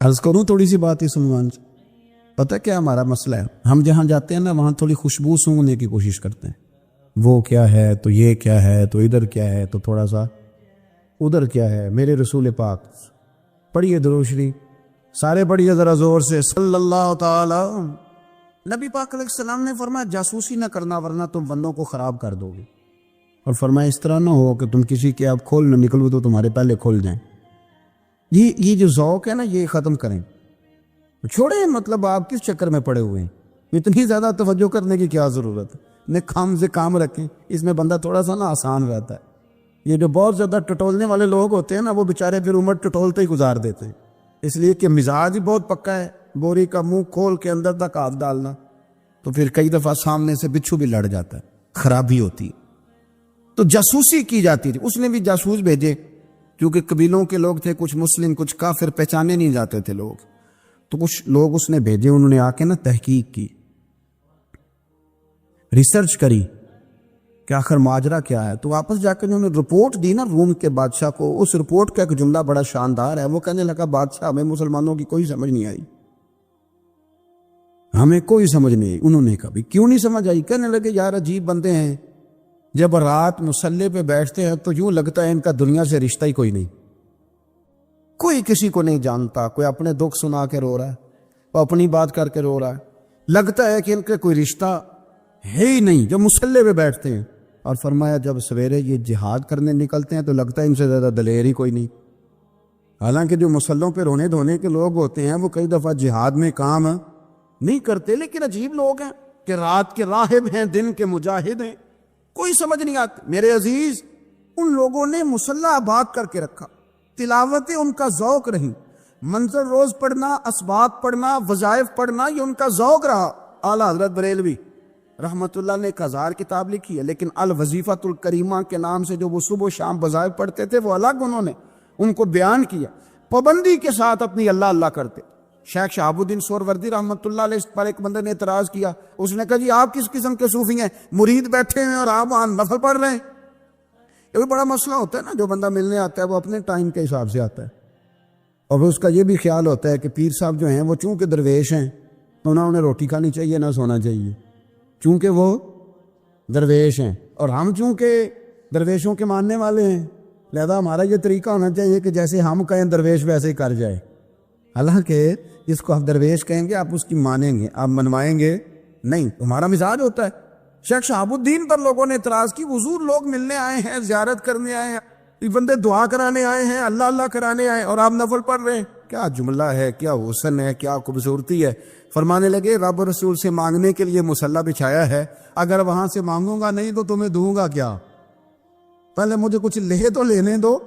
عرض کروں تھوڑی سی بات اس عنوان سے. پتہ کیا ہمارا مسئلہ ہے, ہم جہاں جاتے ہیں نا وہاں تھوڑی خوشبو سونگنے کی کوشش کرتے ہیں. وہ کیا ہے تو یہ کیا ہے تو ادھر کیا ہے تو تھوڑا سا ادھر کیا ہے. میرے رسول پاک پڑھیے درود شریف, سارے پڑھیے ذرا زور سے, صلی اللہ تعالی. نبی پاک علیہ السلام نے فرمایا جاسوسی نہ کرنا ورنہ تم بندوں کو خراب کر دو گے, اور فرمایا اس طرح نہ ہو کہ تم کسی کے آپ کھول نہ نکلو تو تمہارے پہلے کھول جائیں. یہ جو ذوق ہے نا یہ ختم کریں, چھوڑیں. مطلب آپ کس چکر میں پڑے ہوئے ہیں, اتنی زیادہ توجہ کرنے کی کیا ضرورت ہے. نے کام سے کام رکھیں, اس میں بندہ تھوڑا سا نا آسان رہتا ہے. یہ جو بہت زیادہ ٹٹولنے والے لوگ ہوتے ہیں نا وہ بیچارے پھر عمر ٹٹولتے ہی گزار دیتے ہیں, اس لیے کہ مزاج ہی بہت پکا ہے. بوری کا منہ کھول کے اندر تک ہاتھ ڈالنا, تو پھر کئی دفعہ سامنے سے بچھو بھی لڑ جاتا ہے, خرابی ہوتی. تو جاسوسی کی جاتی تھی. اس نے بھی جاسوس بھیجے کیونکہ قبیلوں کے لوگ تھے, کچھ مسلم کچھ کافر, پہچانے نہیں جاتے تھے لوگ. تو کچھ لوگ اس نے بھیجے, انہوں نے آ کے نا تحقیق کی, ریسرچ کری کہ آخر ماجرا کیا ہے. تو واپس جا کے انہوں نے رپورٹ دی نا روم کے بادشاہ کو. اس رپورٹ کا ایک جملہ بڑا شاندار ہے. وہ کہنے لگا بادشاہ ہمیں مسلمانوں کی کوئی سمجھ نہیں آئی, ہمیں کوئی سمجھ نہیں آئی. انہوں نے کہا کیوں نہیں سمجھ آئی؟ کہنے لگے یار عجیب بندے ہیں, جب رات مصلی پہ بیٹھتے ہیں تو یوں لگتا ہے ان کا دنیا سے رشتہ ہی کوئی نہیں, کوئی کسی کو نہیں جانتا. کوئی اپنے دکھ سنا کے رو رہا ہے, وہ اپنی بات کر کے رو رہا ہے, لگتا ہے کہ ان کے کوئی رشتہ ہے ہی نہیں جب مصلی پہ بیٹھتے ہیں. اور فرمایا جب سویرے یہ جہاد کرنے نکلتے ہیں تو لگتا ہے ان سے زیادہ دلیر ہی کوئی نہیں. حالانکہ جو مسلوں پہ رونے دھونے کے لوگ ہوتے ہیں وہ کئی دفعہ جہاد میں کام نہیں کرتے, لیکن عجیب لوگ ہیں کہ رات کے راہب ہیں, دن کے مجاہد ہیں, کوئی سمجھ نہیں آتی. میرے عزیز ان لوگوں نے مسلح آباد کر کے رکھا, تلاوتیں ان کا ذوق رہی, منظر روز پڑھنا, اسباق پڑھنا, وظائف پڑھنا, یہ ان کا ذوق رہا. اعلیٰ حضرت بریلوی رحمت اللہ نے ایک 1000 کتاب لکھی ہے, لیکن الوظیفۃ الکریمہ کے نام سے جو وہ صبح و شام وظائف پڑھتے تھے وہ الگ انہوں نے ان کو بیان کیا. پابندی کے ساتھ اپنی اللہ اللہ کرتے. شیخ شہاب الدین سہروردی رحمت اللہ علیہ پر ایک بندے نے اعتراض کیا. اس نے کہا جی آپ کس قسم کے صوفی ہیں, مرید بیٹھے ہیں اور آپ وہاں نفل پڑھ رہے ہیں. یہ بھی بڑا مسئلہ ہوتا ہے نا, جو بندہ ملنے آتا ہے وہ اپنے ٹائم کے حساب سے آتا ہے, اور اس کا یہ بھی خیال ہوتا ہے کہ پیر صاحب جو ہیں وہ چونکہ درویش ہیں تو نہ انہیں روٹی کھانی چاہیے نہ سونا چاہیے, چونکہ وہ درویش ہیں, اور ہم چونکہ درویشوں کے ماننے والے ہیں لہذا ہمارا یہ طریقہ ہونا چاہیے کہ جیسے ہم کہیں درویش ویسے ہی کر جائے. حالانکہ جس کو آپ درویش کہیں گے آپ اس کی مانیں گے, آپ منوائیں گے نہیں, تمہارا مزاج ہوتا ہے. شیخ شہاب الدین پر لوگوں نے اعتراض کی, حضور لوگ ملنے آئے ہیں, زیارت کرنے آئے ہیں, یہ بندے دعا کرانے آئے ہیں, اللہ اللہ کرانے آئے, اور آپ نفل پڑھ رہے ہیں. کیا جملہ ہے, کیا حسن ہے, کیا خوبصورتی ہے. فرمانے لگے رب رسول سے مانگنے کے لیے مصلی بچھایا ہے, اگر وہاں سے مانگوں گا نہیں تو تمہیں دوں گا کیا, پہلے مجھے کچھ لے تو لینے دو,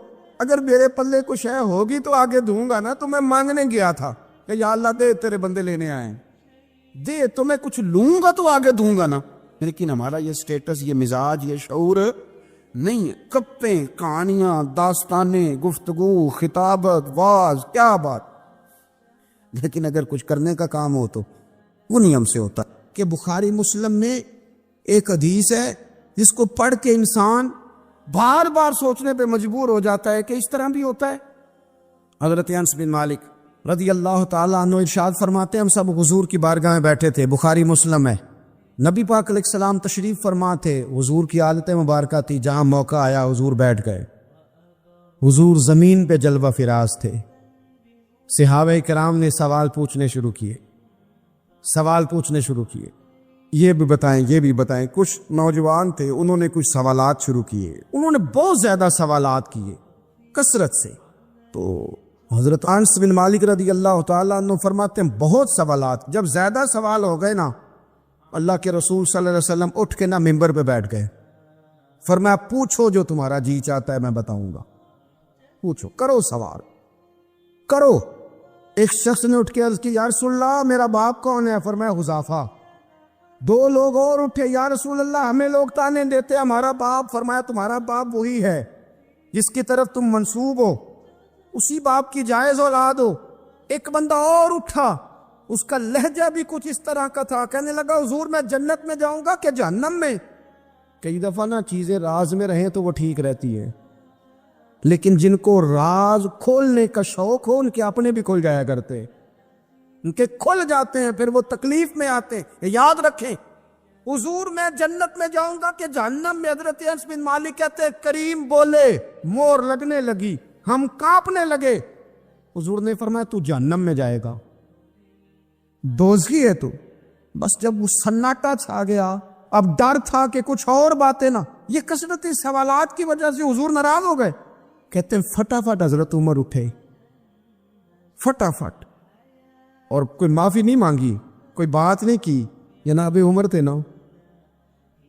اگر میرے پلے کچھ ہے ہوگی تو آگے دوں گا نا. تو میں مانگنے گیا تھا کہ یا اللہ دے, تیرے بندے لینے آئے دے, تو میں کچھ لوں گا تو آگے دوں گا نا. لیکن ہمارا یہ سٹیٹس, یہ مزاج, یہ شعور نہیں ہے. گپیں, کہانیاں, داستانیں, گفتگو, خطابت, واز, کیا بات. لیکن اگر کچھ کرنے کا کام ہو تو وہ نہیں ہم سے ہوتا. کہ بخاری مسلم میں ایک حدیث ہے جس کو پڑھ کے انسان بار بار سوچنے پہ مجبور ہو جاتا ہے کہ اس طرح بھی ہوتا ہے. حضرت انس بن مالک رضی اللہ تعالیٰ عنہ ارشاد فرماتے ہیں, ہم سب حضور کی بارگاہ میں بیٹھے تھے, بخاری مسلم ہے. نبی پاک علیہ السلام تشریف فرما تھے, حضور کی حالت مبارکہ تھی, جہاں موقع آیا حضور بیٹھ گئے. حضور زمین پہ جلوہ فراز تھے. صحابہ کرام نے سوال پوچھنے شروع کیے, یہ بھی بتائیں, یہ بھی بتائیں. کچھ نوجوان تھے, انہوں نے کچھ سوالات شروع کیے, انہوں نے بہت زیادہ سوالات کیے کثرت سے. تو حضرت انس بن مالک رضی اللہ تعالیٰ عنہ فرماتے ہیں بہت سوالات. جب زیادہ سوال ہو گئے نا, اللہ کے رسول صلی اللہ علیہ وسلم اٹھ کے نا ممبر پہ بیٹھ گئے. فرمایا پوچھو جو تمہارا جی چاہتا ہے میں بتاؤں گا, پوچھو, کرو سوال کرو. ایک شخص نے اٹھ کے عرض کی, یا رسول اللہ میرا باپ کون ہے؟ فرمایا حذیفہ. دو لوگ اور اٹھے, یا رسول اللہ ہمیں لوگ تانے دیتے ہمارا باپ. فرمایا تمہارا باپ وہی ہے جس کی طرف تم منسوب ہو, اسی باپ کی جائز اولاد ہو. ایک بندہ اور اٹھا, اس کا لہجہ بھی کچھ اس طرح کا تھا, کہنے لگا حضور میں جنت میں جاؤں گا کہ جہنم میں؟ کئی دفعہ نا چیزیں راز میں رہیں تو وہ ٹھیک رہتی ہے, لیکن جن کو راز کھولنے کا شوق ہو ان کے اپنے بھی کھل جایا کرتے, ان کے کھل جاتے ہیں, پھر وہ تکلیف میں آتے ہیں. یاد رکھیں, حضور میں جنت میں جاؤں گا کہ جہنم میں؟ حضرت انس بن مالک کہتے ہیں کریم بولے, مور لگنے لگی, ہم کانپنے لگے. حضور نے فرمایا تو جہنم میں جائے گا, دوزخی ہے تو. بس جب وہ سناٹا چھا گیا, اب ڈر تھا کہ کچھ اور باتیں نا, یہ کثرت سوالات کی وجہ سے حضور ناراض ہو گئے. کہتے ہیں فٹافٹ حضرت عمر اٹھے, فٹافٹ, اور کوئی معافی نہیں مانگی, کوئی بات نہیں کی. جناب عمر تھے نا,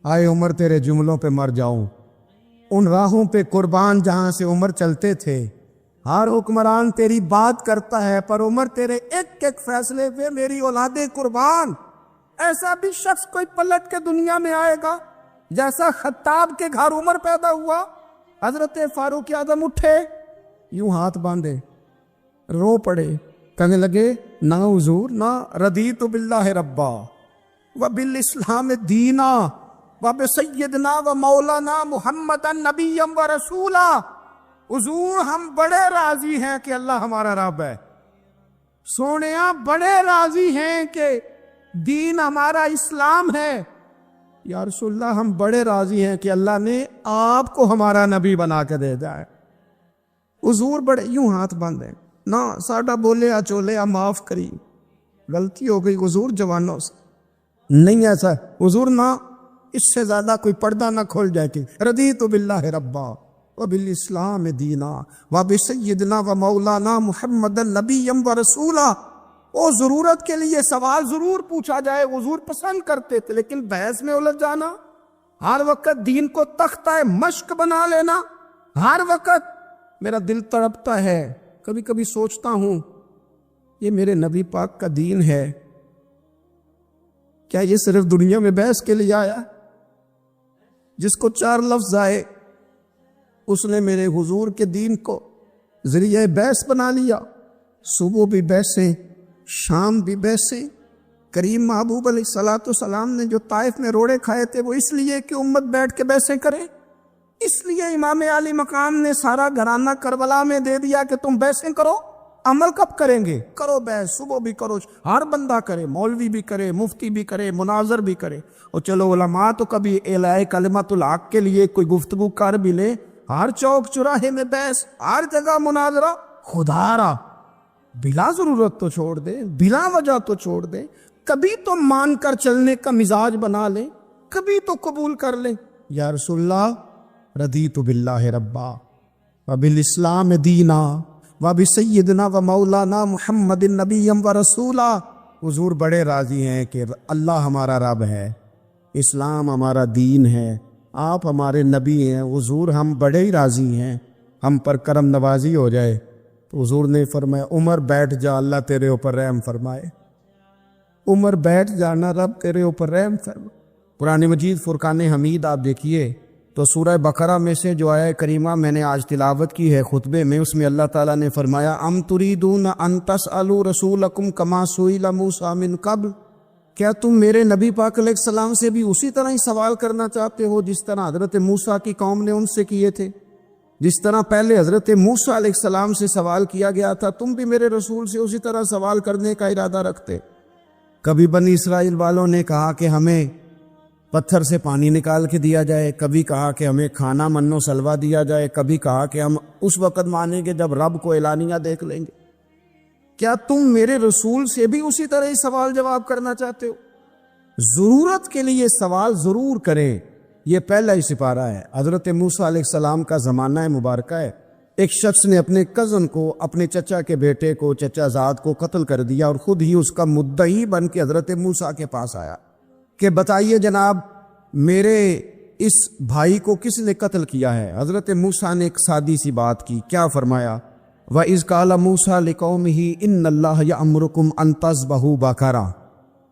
آئے عمر تیرے جملوں پہ مر جاؤں, ان راہوں پہ قربان جہاں سے عمر چلتے تھے. ہر حکمران تیری بات کرتا ہے, پر عمر تیرے ایک ایک فیصلے پہ میری اولادیں قربان. ایسا بھی شخص کوئی پلٹ کے دنیا میں آئے گا جیسا خطاب کے گھر عمر پیدا ہوا. حضرت فاروق اعظم اٹھے, یوں ہاتھ باندھے, رو پڑے, کہنے لگے نہ حضور نہ, رضیت باللہ ربا وبالاسلام دینا وبسیدنا ومولانا محمدا نبیا ورسولا. حضور ہم بڑے راضی ہیں کہ اللہ ہمارا رب ہے, سونیا بڑے راضی ہیں کہ دین ہمارا اسلام ہے. یا رسول اللہ ہم بڑے راضی ہیں کہ اللہ نے آپ کو ہمارا نبی بنا کے دے دیا ہے. حضور بڑے, یوں ہاتھ باندھے, نہ ساڈا بولیا چولیا معاف کری, غلطی ہو گئی حضور جوانوں سے. نہیں ایسا حضور, نہ اس سے زیادہ کوئی پردہ نہ کھول جائے کہ رضیت باللہ ربا وبالاسلام دینا وبسیدنا ومولانا محمد نبیا ورسولا. وہ ضرورت کے لیے سوال ضرور پوچھا جائے, حضور پسند کرتے تھے, لیکن بحث میں الجھ جانا, ہر وقت دین کو تختہ مشق بنا لینا, ہر وقت. میرا دل تڑپتا ہے, کبھی کبھی سوچتا ہوں یہ میرے نبی پاک کا دین ہے, کیا یہ صرف دنیا میں بحث کے لیے آیا؟ جس کو 4 لفظ آئے اس نے میرے حضور کے دین کو ذریعہ بحث بنا لیا. صبح بھی بحثیں, شام بھی بحثیں. کریم محبوب علیہ الصلوۃ والسلام نے جو طائف میں روڑے کھائے تھے وہ اس لیے کہ امت بیٹھ کے بحثیں کرے. اس لیے امام علی مقام نے سارا گھرانہ کربلا میں دے دیا کہ تم بحثیں کرو. عمل کب کریں گے؟ کرو بحث, صبح بھی کرو, ہر بندہ کرے, مولوی بھی کرے, مفتی بھی کرے, مناظر بھی کرے. اور چلو علماء تو کبھی اعلاء کلمۃ الحق کے لیے کوئی گفتگو کر بھی لے. ہر چوک چوراہے میں بحث, ہر جگہ مناظرہ. خدا را بلا ضرورت تو چھوڑ دے, بلا وجہ تو چھوڑ دے. کبھی تو مان کر چلنے کا مزاج بنا لیں, کبھی تو قبول کر لیں. یا رسول اللہ رضیت باللہ ربا وبالاسلام دینا وبسیدنا ومولانا محمد نبیا ورسولا. حضور بڑے راضی ہیں کہ اللہ ہمارا رب ہے, اسلام ہمارا دین ہے, آپ ہمارے نبی ہیں. حضور ہم بڑے ہی راضی ہیں. ہم پر کرم نوازی ہو جائے، تو حضور نے فرمایا عمر بیٹھ جا، اللہ تیرے اوپر رحم فرمائے۔ عمر بیٹھ جانا، رب تیرے اوپر رحم فرمائے۔ قرآن مجید فرقان حمید آپ دیکھیے تو سورہ بقرہ میں سے جو آیہ کریمہ میں نے آج تلاوت کی ہے خطبے میں، اس میں اللہ تعالیٰ نے فرمایا ام تریدون ان تسألوا رسولکم کما سئل موسیٰ من قبل، کیا تم میرے نبی پاک علیہ السلام سے بھی اسی طرح ہی سوال کرنا چاہتے ہو جس طرح حضرت موسیٰ کی قوم نے ان سے کیے تھے؟ جس طرح پہلے حضرت موسیٰ علیہ السلام سے سوال کیا گیا تھا، تم بھی میرے رسول سے اسی طرح سوال کرنے کا ارادہ رکھتے؟ کبھی بنی اسرائیل والوں نے کہا کہ ہمیں پتھر سے پانی نکال کے دیا جائے، کبھی کہا کہ ہمیں کھانا من و سلوہ دیا جائے، کبھی کہا کہ ہم اس وقت مانیں گے جب رب کو اعلانیہ دیکھ لیں گے۔ کیا تم میرے رسول سے بھی اسی طرح ہی سوال جواب کرنا چاہتے ہو؟ ضرورت کے لیے سوال ضرور کریں، یہ پہلا ہی سپارہ ہے۔ حضرت موسیٰ علیہ السلام کا زمانہ مبارکہ ہے، ایک شخص نے اپنے کزن کو، اپنے چچا کے بیٹے کو، چچا زاد کو قتل کر دیا اور خود ہی اس کا مدعی بن کے حضرت موسیٰ کے پاس آیا کہ بتائیے جناب میرے اس بھائی کو کس نے قتل کیا ہے؟ حضرت موسیٰ نے ایک سادی سی بات کی، کیا فرمایا؟ وَإِذْ قَالَ مُوسَىٰ لِقَوْمِهِ إِنَّ اللَّهَ يَأْمُرُكُمْ أَن تَذْبَحُوا بَقَرَةً۔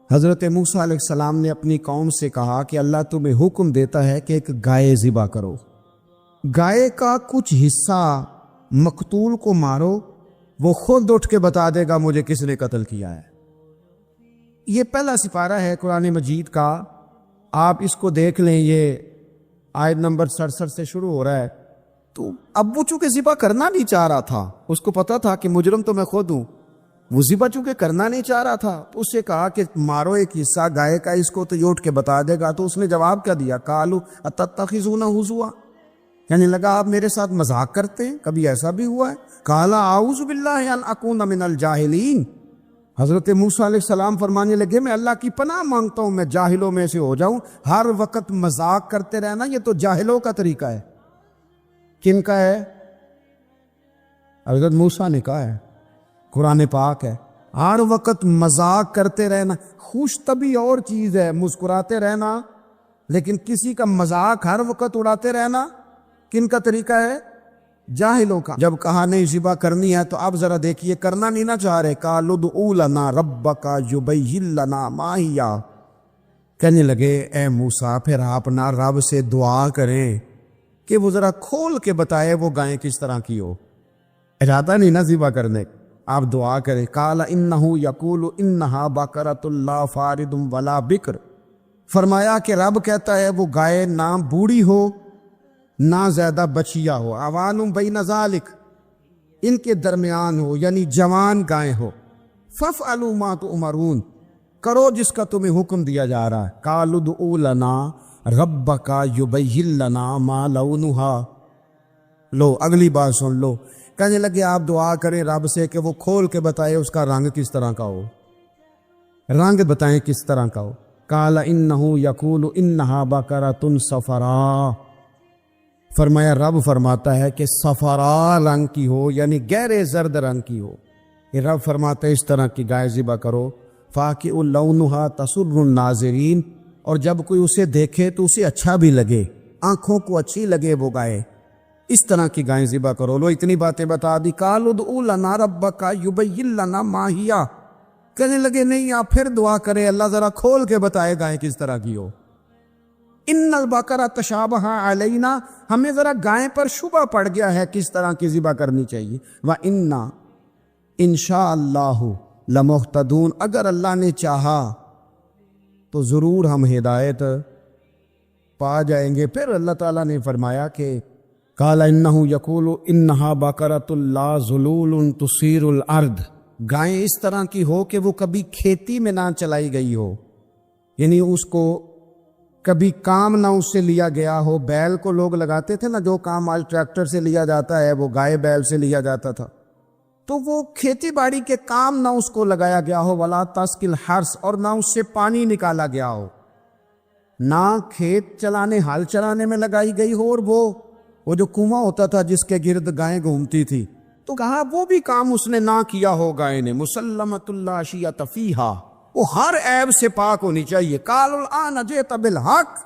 حضرت موسیٰ علیہ السلام نے اپنی قوم سے کہا کہ اللہ تمہیں حکم دیتا ہے کہ ایک گائے ذبح کرو، گائے کا کچھ حصہ مقتول کو مارو، وہ خود اٹھ کے بتا دے گا مجھے کس نے قتل کیا ہے۔ یہ پہلا سپارہ ہے قرآن مجید کا، آپ اس کو دیکھ لیں، یہ آیت نمبر 67 سے شروع ہو رہا ہے۔ تو اب وہ چونکہ ذبح کرنا نہیں چاہ رہا تھا، اس کو پتا تھا کہ مجرم تو میں خود ہوں، وہ ذبح چونکہ کرنا نہیں چاہ رہا تھا، اس سے کہا کہ مارو ایک حصہ گائے کا، اس کو تو یہ اٹھ کے بتا دے گا۔ تو اس نے جواب کیا دیا؟ قالوا اتتخذون ہزوا، یعنی لگا آپ میرے ساتھ مذاق کرتے ہیں، کبھی ایسا بھی ہوا ہے؟ قال اعوذ باللہ ان اکون من الجاہلین، حضرت موسیٰ علیہ السلام فرمانے لگے میں اللہ کی پناہ مانگتا ہوں میں جاہلوں میں سے ہو جاؤں۔ ہر وقت مذاق کرتے رہنا یہ تو جاہلوں کا طریقہ ہے۔ کن کا ہے؟ حضرت موسیٰ نے کہا ہے، قرآن پاک ہے۔ ہر وقت مذاق کرتے رہنا، خوش طبعی اور چیز ہے، مسکراتے رہنا، لیکن کسی کا مذاق ہر وقت اڑاتے رہنا کن کا طریقہ ہے؟ جاہلوں کا۔ جب کہا نہیں ذبح کرنی ہے تو اب ذرا دیکھیے، کرنا نہیں نہ چاہ رہے، قالوا ادع لنا ربک یبین لنا ما ہی، کہنے لگے اے موسیٰ پھر آپ نہ رب سے دعا کریں کہ وہ ذرا کھول کے بتائے وہ گائیں کس طرح کی ہو، ارادہ نہیں نہ ذبح کرنے، آپ دعا کریں۔ قال انہ یقول انہا بقرۃ لا فارض ولا بکر، فرمایا کہ رب کہتا ہے وہ گائے نہ بوڑھی ہو نہ زیادہ بچیا ہو، عوان بین ذالک، ان کے درمیان ہو، یعنی جوان گائے ہو۔ فافعلوا ما تؤمرون، کرو جس کا تمہیں حکم دیا جا رہا ہے۔ قالوا ادع لنا ربک یبین لنا ما لونھا، لو اگلی بات سن لو، کہنے لگے آپ دعا کریں رب سے کہ وہ کھول کے بتائے اس کا رنگ کس طرح کا ہو، رنگ بتائیں کس طرح کا ہو۔ قال انہ یقول انہا بقرۃ صفراء، فرمایا رب فرماتا ہے کہ صفراء رنگ کی ہو، یعنی گہرے زرد رنگ کی ہو۔ یہ رب فرماتا ہے اس طرح کی گائے ذبح کرو۔ فاقع لونھا تسر الناظرین، اور جب کوئی اسے دیکھے تو اسے اچھا بھی لگے، آنکھوں کو اچھی لگے وہ گائے، اس طرح کی گائیں ذبح کرو۔ لو اتنی باتیں بتا دی۔ قالوا ادع لنا ربک یبین لنا ما ہی، کہنے لگے نہیں آپ پھر دعا کریں اللہ ذرا کھول کے بتائے گائیں کس طرح کی ہو۔ ان البقرہ تشابہ علینا، ہمیں ذرا گائیں پر شبہ پڑ گیا ہے کس طرح کی ذبح کرنی چاہیے۔ وَإِنَّا انشاء اللہ لمہتدون، اگر اللہ نے چاہا تو ضرور ہم ہدایت پا جائیں گے۔ پھر اللہ تعالیٰ نے فرمایا کہ قال انہ یقول انہا بقرۃ لا ذلول تثیر الارض، گائیں اس طرح کی ہو کہ وہ کبھی کھیتی میں نہ چلائی گئی ہو، یعنی اس کو کبھی کام نہ اس سے لیا گیا ہو۔ بیل کو لوگ لگاتے تھے نا، جو کام آج ٹریکٹر سے لیا جاتا ہے وہ گائے بیل سے لیا جاتا تھا، تو وہ کھیتی باڑی کے کام نہ اس کو لگایا گیا ہو۔ ولا تسقی الحرث، اور نہ اس سے پانی نکالا گیا ہو، نہ کھیت چلانے ہل چلانے میں لگائی گئی ہو، اور وہ جو کنواں ہوتا تھا جس کے گرد گائیں گھومتی تھی، تو کہا وہ بھی کام اس نے نہ کیا ہو گائے نے۔ مسلمۃ لا شیۃ فیہا، وہ ہر عیب سے پاک ہونی چاہیے۔ قال الآن جئت بالحق،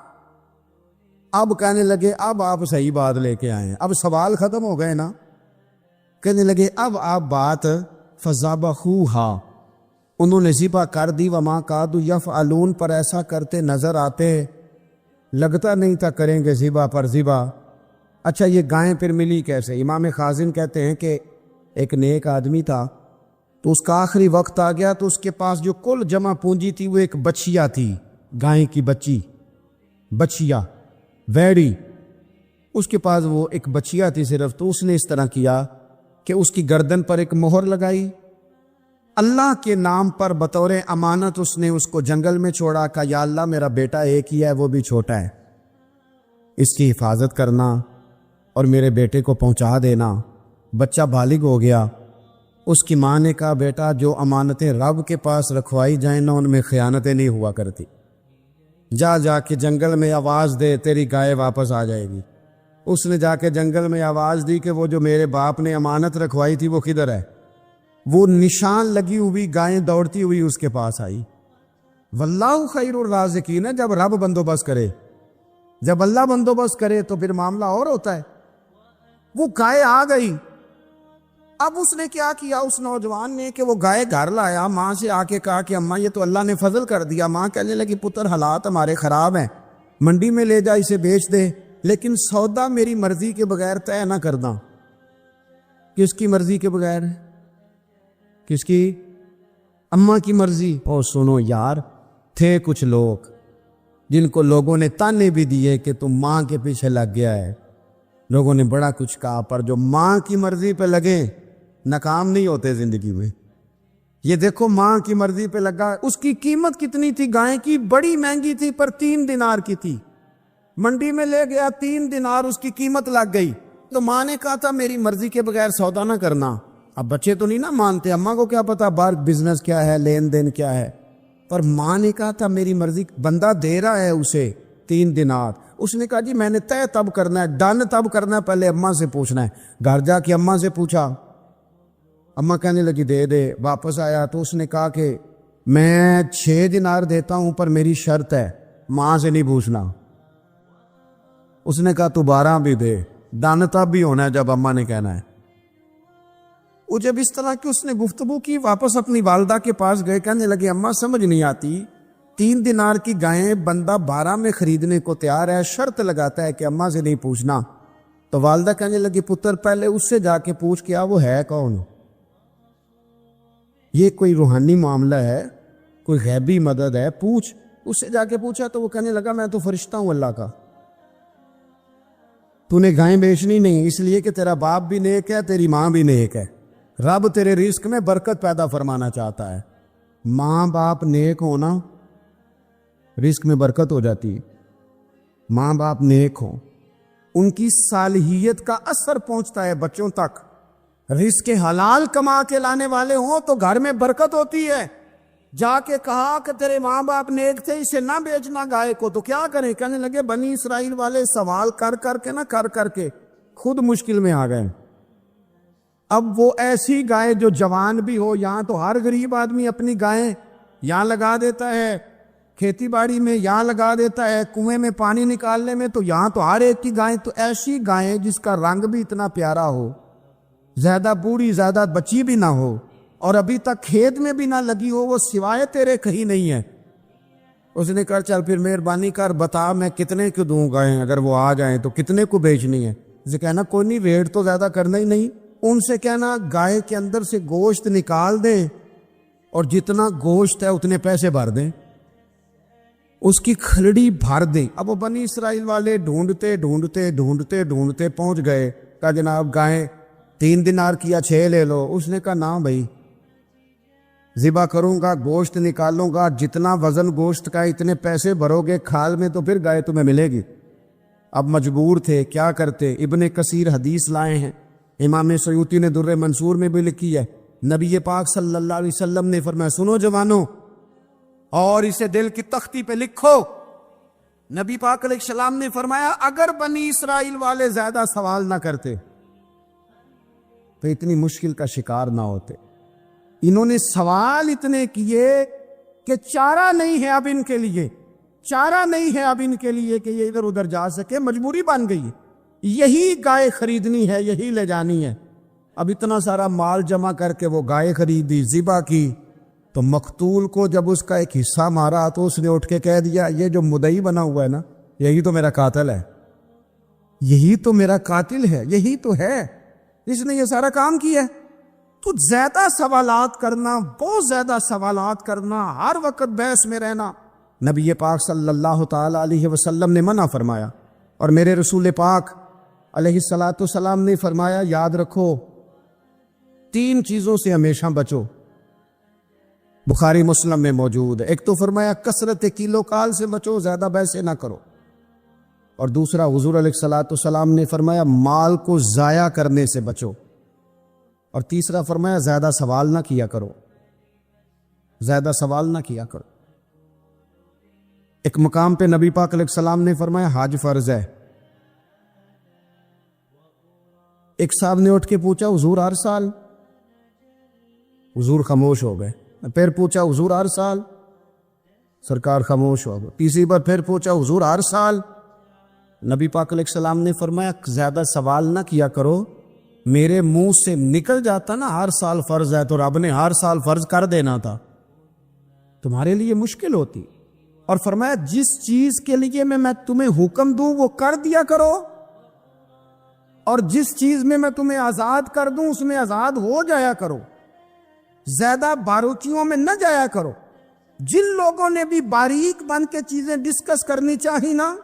اب کہنے لگے اب آپ صحیح بات لے کے آئے ہیں، اب سوال ختم ہو گئے نا. کہنے لگے اب آپ بات فذبحوہا، انہوں نے ذبح کر دی. وما کادوا یفعلون، پر ایسا کرتے نظر آتے، لگتا نہیں تھا کریں گے ذبح پر ذبح. اچھا یہ گائیں پھر ملی کیسے؟ امام خازن کہتے ہیں کہ ایک نیک آدمی تھا، تو اس کا آخری وقت آ گیا، تو اس کے پاس جو کل جمع پونجی تھی وہ ایک بچیا تھی، گائیں کی بچیا ویڑی، اس کے پاس وہ ایک بچیا تھی صرف. تو اس نے اس طرح کیا کہ اس کی گردن پر ایک مہر لگائی، اللہ کے نام پر بطور امانت اس نے اس کو جنگل میں چھوڑا. کہا یا اللہ میرا بیٹا ایک ہی ہے، وہ بھی چھوٹا ہے، اس کی حفاظت کرنا اور میرے بیٹے کو پہنچا دینا. بچہ بالغ ہو گیا. اس کی ماں نے کہا بیٹا جو امانتیں رب کے پاس رکھوائی جائیں نا ان میں خیانتیں نہیں ہوا کرتی، جا کے جنگل میں آواز دے تیری گائے واپس آ جائے گی. اس نے جا کے جنگل میں آواز دی کہ وہ جو میرے باپ نے امانت رکھوائی تھی وہ کدھر ہے. وہ نشان لگی ہوئی گائیں دوڑتی ہوئی اس کے پاس آئی. واللہ خیر الرازقین، جب رب بندوبست کرے، جب اللہ بندوبست کرے تو پھر معاملہ اور ہوتا ہے. وہ گائے آ گئی. اب اس نے کیا کیا اس نوجوان نے کہ وہ گائے گھر لایا، ماں سے آ کے کہا کہ اماں یہ تو اللہ نے فضل کر دیا. ماں کہنے لگی پتر حالات ہمارے خراب ہیں، منڈی میں لے جا اسے بیچ دے، لیکن سودا میری مرضی کے بغیر طے نہ کرنا. کس کی مرضی کے بغیر؟ کس کی؟ اماں کی مرضی. اور سنو یار، تھے کچھ لوگ جن کو لوگوں نے تانے بھی دیے کہ تم ماں کے پیچھے لگ گیا ہے، لوگوں نے بڑا کچھ کہا، پر جو ماں کی مرضی پہ لگے ناکام نہیں ہوتے زندگی میں. یہ دیکھو ماں کی مرضی پہ لگا. اس کی قیمت کتنی تھی گائے کی؟ بڑی مہنگی تھی، پر 3 دینار کی تھی. منڈی میں لے گیا، 3 دینار اس کی قیمت لگ گئی. تو ماں نے کہا تھا میری مرضی کے بغیر سودا نہ کرنا. اب بچے تو نہیں نا مانتے، اماں کو کیا پتا باہر بزنس کیا ہے، لین دین کیا ہے، پر ماں نے کہا تھا میری مرضی. بندہ دے رہا ہے اسے 3 دینار، اس نے کہا جی میں نے طے تب کرنا ہے، ڈن تب کرنا ہے، پہلے اماں سے پوچھنا ہے. گھر جا کے اماں سے پوچھا، اماں کہنے لگی دے دے. واپس آیا تو اس نے کہا کہ میں 6 دینار دیتا ہوں پر میری شرط ہے، ماں سے نہیں پوچھنا. اس نے کہا تو 12 بھی دے، ڈن تب بھی ہونا ہے جب اماں نے کہنا ہے. وہ جب اس طرح کی اس نے گفتگو کی، واپس اپنی والدہ کے پاس گئے، کہنے لگے اماں سمجھ نہیں آتی، 3 دینار کی گائیں بندہ 12 میں خریدنے کو تیار ہے، شرط لگاتا ہے کہ اماں سے نہیں پوچھنا. تو والدہ کہنے لگی پتر پہلے اس سے جا کے پوچھ کیا وہ ہے کون. یہ کوئی روحانی معاملہ ہے، کوئی غیبی مدد ہے، پوچھ. اس سے جا کے پوچھا تو وہ کہنے لگا میں تو فرشتہ ہوں اللہ کا، تو نے گائیں بیچنی نہیں، اس لیے کہ تیرا باپ بھی نیک ہے، تیری ماں بھی نیک ہے، رب تیرے رزق میں برکت پیدا فرمانا چاہتا ہے. ماں باپ نیک ہونا رزق میں برکت ہو جاتی ہے. ماں باپ نیک ہوں، ان کی صالحیت کا اثر پہنچتا ہے بچوں تک. رزق حلال کما کے لانے والے ہوں تو گھر میں برکت ہوتی ہے. جا کے کہا کہ تیرے ماں باپ نیک تھے، اسے نہ بیچنا گائے کو، تو کیا کریں؟ کہنے لگے بنی اسرائیل والے سوال کر کر کے خود مشکل میں آ گئے. اب وہ ایسی گائے جو جوان بھی ہو، یہاں تو ہر غریب آدمی اپنی گائیں یہاں لگا دیتا ہے، کھیتی باڑی میں یہاں لگا دیتا ہے، کنویں میں پانی نکالنے میں، تو یہاں تو ہر ایک کی گائیں. تو ایسی گائیں جس کا رنگ بھی اتنا پیارا ہو، زیادہ بوڑھی زیادہ بچی بھی نہ ہو، اور ابھی تک کھیت میں بھی نہ لگی ہو، وہ سوائے تیرے کہیں نہیں ہے. اس نے کہا چل پھر مہربانی کر بتا میں کتنے کو دوں گائیں، اگر وہ آ جائیں تو کتنے کو بیچنی ہے. اسے کہنا کوئی نہیں، ریٹ تو زیادہ کرنا ہی نہیں. ان سے کہنا گائے کے اندر سے گوشت نکال دیں اور جتنا گوشت ہے اتنے پیسے بھر دیں، اس کی کھلڑی بھر دیں. اب وہ بنی اسرائیل والے ڈھونڈتے پہنچ گئے. کہا جناب گائیں 3 دینار کیا 6 لے لو. اس نے کہا نہ بھائی، ذبح کروں گا، گوشت نکالوں گا، جتنا وزن گوشت کا اتنے پیسے بھرو گے کھال میں تو پھر گائے تمہیں ملے گی. اب مجبور تھے، کیا کرتے؟ ابن کثیر حدیث لائے ہیں، امام سیوطی نے در منصور میں بھی لکھی ہے. نبی پاک صلی اللہ علیہ وسلم نے فرمایا سنو جوانوں، اور اسے دل کی تختی پہ لکھو. نبی پاک علیہ السلام نے فرمایا اگر بنی اسرائیل والے زیادہ سوال نہ کرتے تو اتنی مشکل کا شکار نہ ہوتے. انہوں نے سوال اتنے کیے کہ چارہ نہیں ہے اب ان کے لیے. چارہ نہیں ہے اب ان کے لیے کہ یہ ادھر ادھر جا سکے، مجبوری بن گئی، یہی گائے خریدنی ہے، یہی لے جانی ہے۔ اب اتنا سارا مال جمع کر کے وہ گائے خریدی، ذبح کی، تو مقتول کو جب اس کا ایک حصہ مارا تو اس نے اٹھ کے کہہ دیا یہ جو مدعی بنا ہوا ہے نا، یہی تو میرا قاتل ہے، یہی تو میرا قاتل ہے، یہی تو ہے جس نے یہ سارا کام کیا ہے۔ تو زیادہ سوالات کرنا، بہت زیادہ سوالات کرنا، ہر وقت بحث میں رہنا، نبی پاک صلی اللہ تعالی علیہ وسلم نے منع فرمایا، اور میرے رسول پاک علیہ الصلاۃ والسلام نے فرمایا یاد رکھو 3 چیزوں سے ہمیشہ بچو، بخاری مسلم میں موجود ہے۔ ایک تو فرمایا کثرت کیلو کال سے بچو، زیادہ بحثیں نہ کرو، اور دوسرا حضور علیہ الصلاۃ والسلام نے فرمایا مال کو ضائع کرنے سے بچو، اور تیسرا فرمایا زیادہ سوال نہ کیا کرو، زیادہ سوال نہ کیا کرو۔ ایک مقام پہ نبی پاک علیہ السلام نے فرمایا حج فرض ہے۔ ایک صاحب نے اٹھ کے پوچھا حضور ہر سال؟ حضور خاموش ہو گئے۔ پھر پوچھا حضور ہر سال؟ سرکار خاموش ہو گئے۔ تیسری بار پھر پوچھا حضور ہر سال؟ نبی پاک علیہ السلام نے فرمایا زیادہ سوال نہ کیا کرو، میرے منہ سے نکل جاتا نا ہر سال فرض ہے تو رب نے ہر سال فرض کر دینا تھا، تمہارے لیے مشکل ہوتی۔ اور فرمایا جس چیز کے لیے میں تمہیں حکم دوں وہ کر دیا کرو، اور جس چیز میں تمہیں آزاد کر دوں اس میں آزاد ہو جایا کرو، زیادہ باریکیوں میں نہ جایا کرو۔ جن لوگوں نے بھی باریک بن کے چیزیں ڈسکس کرنی چاہی نا،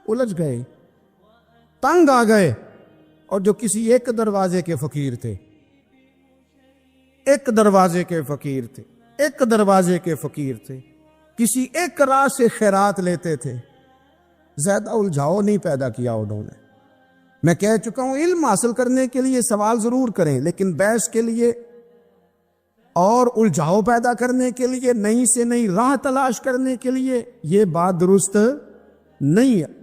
الجھ گئے، تنگ آ گئے، اور جو کسی ایک دروازے کے فقیر تھے، ایک دروازے کے فقیر تھے، ایک دروازے کے فقیر تھے، کسی ایک راہ سے خیرات لیتے تھے، زیادہ الجھاؤ نہیں پیدا کیا انہوں نے۔ میں کہہ چکا ہوں علم حاصل کرنے کے لیے سوال ضرور کریں، لیکن بحث کے لیے اور الجھاؤ پیدا کرنے کے لیے، نئی سے نئی راہ تلاش کرنے کے لیے، یہ بات درست نہیں ہے۔